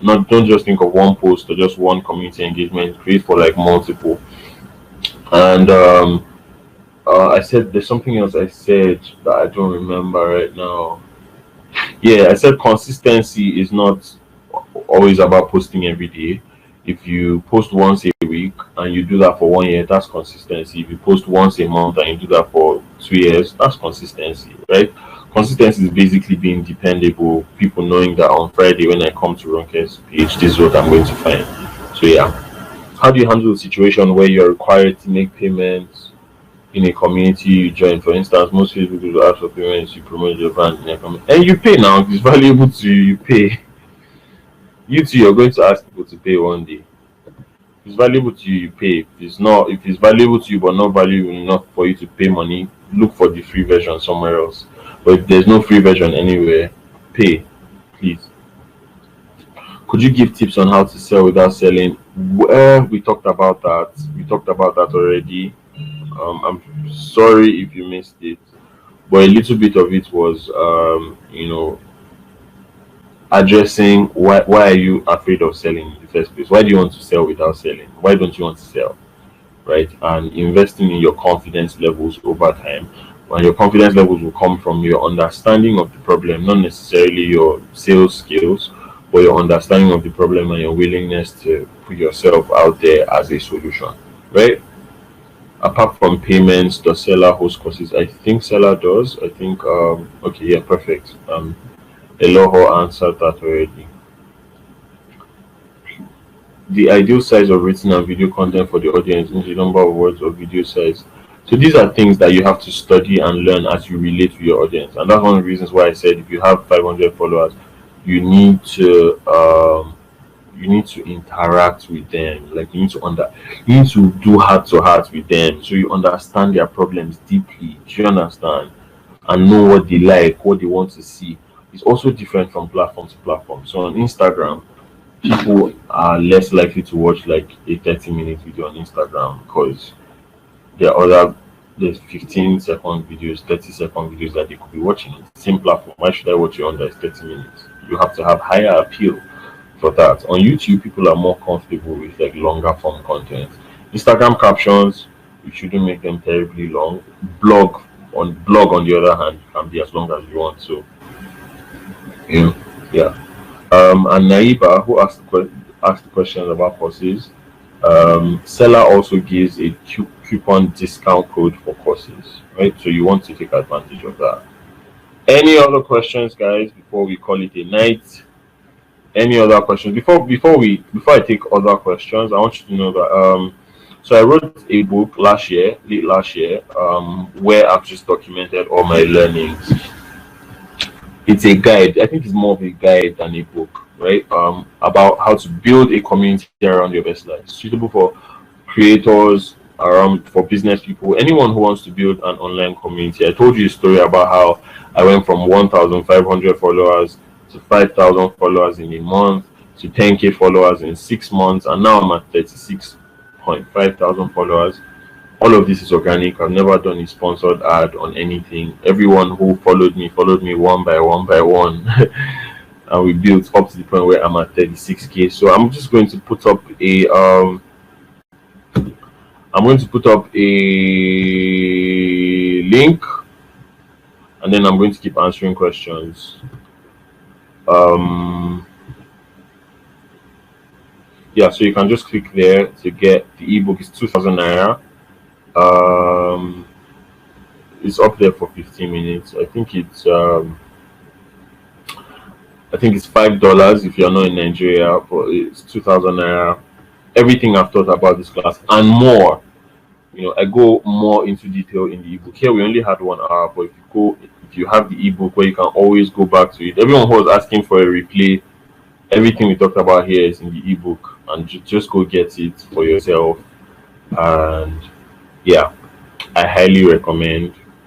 Not don't just think of one post or just one community engagement. Create for like multiple. And I said there's something else I said that I don't remember right now. Yeah, I said consistency is not always about posting every day. If you post once a week and you do that for 1 year, that's consistency. If you post once a month and you do that for 2 years, that's consistency, right? Consistency is basically being dependable, people knowing that on Friday when I come to Ronke's page, this is what I'm going to find. So yeah. How do you handle a situation where you're required to make payments in a community you join? For instance, most people will ask for payments, you promote your brand in a community, and you pay now. If it's valuable to you, you pay. You too, you're going to ask people to pay one day. If it's valuable to you, you pay. If it's valuable to you but not valuable enough for you to pay money, look for the free version somewhere else. But if there's no free version anywhere, pay, please. Could you give tips on how to sell without selling? Well, we talked about that. We talked about that already. I'm sorry if you missed it, but a little bit of it was, addressing why are you afraid of selling in the first place? Why do you want to sell without selling? Why don't you want to sell, right? And investing in your confidence levels over time. And your confidence levels will come from your understanding of the problem, not necessarily your sales skills, but your understanding of the problem and your willingness to put yourself out there as a solution, right? Apart from payments, does Seller host courses? I think Seller does. I think okay, yeah, perfect. Eloho answered that already. The ideal size of written and video content for the audience is the number of words or video size. So these are things that you have to study and learn as you relate to your audience, and that's one of the reasons why I said if you have 500 followers, you need to interact with them. Like you need to do heart to heart with them, so you understand their problems deeply. Do you understand? And know what they like, what they want to see. It's also different from platform to platform. So on Instagram, people are less likely to watch like a 30-minute video on Instagram because there are other there's 15-second videos, 30-second videos that they could be watching. It's the same platform. Why should I watch it under 30 minutes? You have to have higher appeal for that. On YouTube, people are more comfortable with like longer form content. Instagram captions, you shouldn't make them terribly long. Blog on the other hand can be as long as you want. So yeah. And Naiba, who asked the question about courses, Seller also gives a coupon discount code for courses, right? So you want to take advantage of that. Any other questions, guys, before we call it a night? Any other questions? Before I take other questions, I want you to know that so I wrote a book late last year, where I've just documented all my learnings. It's a guide. I think it's more of a guide than a book, right? About how to build a community around your best life, suitable for creators, around for business people, anyone who wants to build an online community. I told you a story about how I went from 1,500 followers to 5,000 followers in a month to 10K followers in 6 months, and now I'm at 36.5 thousand followers. All of this is organic. I've never done a sponsored ad on anything. Everyone who followed me one by one. And we built up to the point where I'm at 36K. So I'm just going to put up a link, and then I'm going to keep answering questions. Yeah, so you can just click there to get the ebook. It's 2,000 naira. It's up there for 15 minutes. I think it's $5 if you're not in Nigeria, but it's 2,000 naira. Everything I've thought about this class and more. I go more into detail in the ebook. Here we only had 1 hour, but if you have the ebook where you can always go back to it. Everyone who was asking for a replay, everything we talked about here is in the ebook, and just go get it for yourself. And yeah, I highly recommend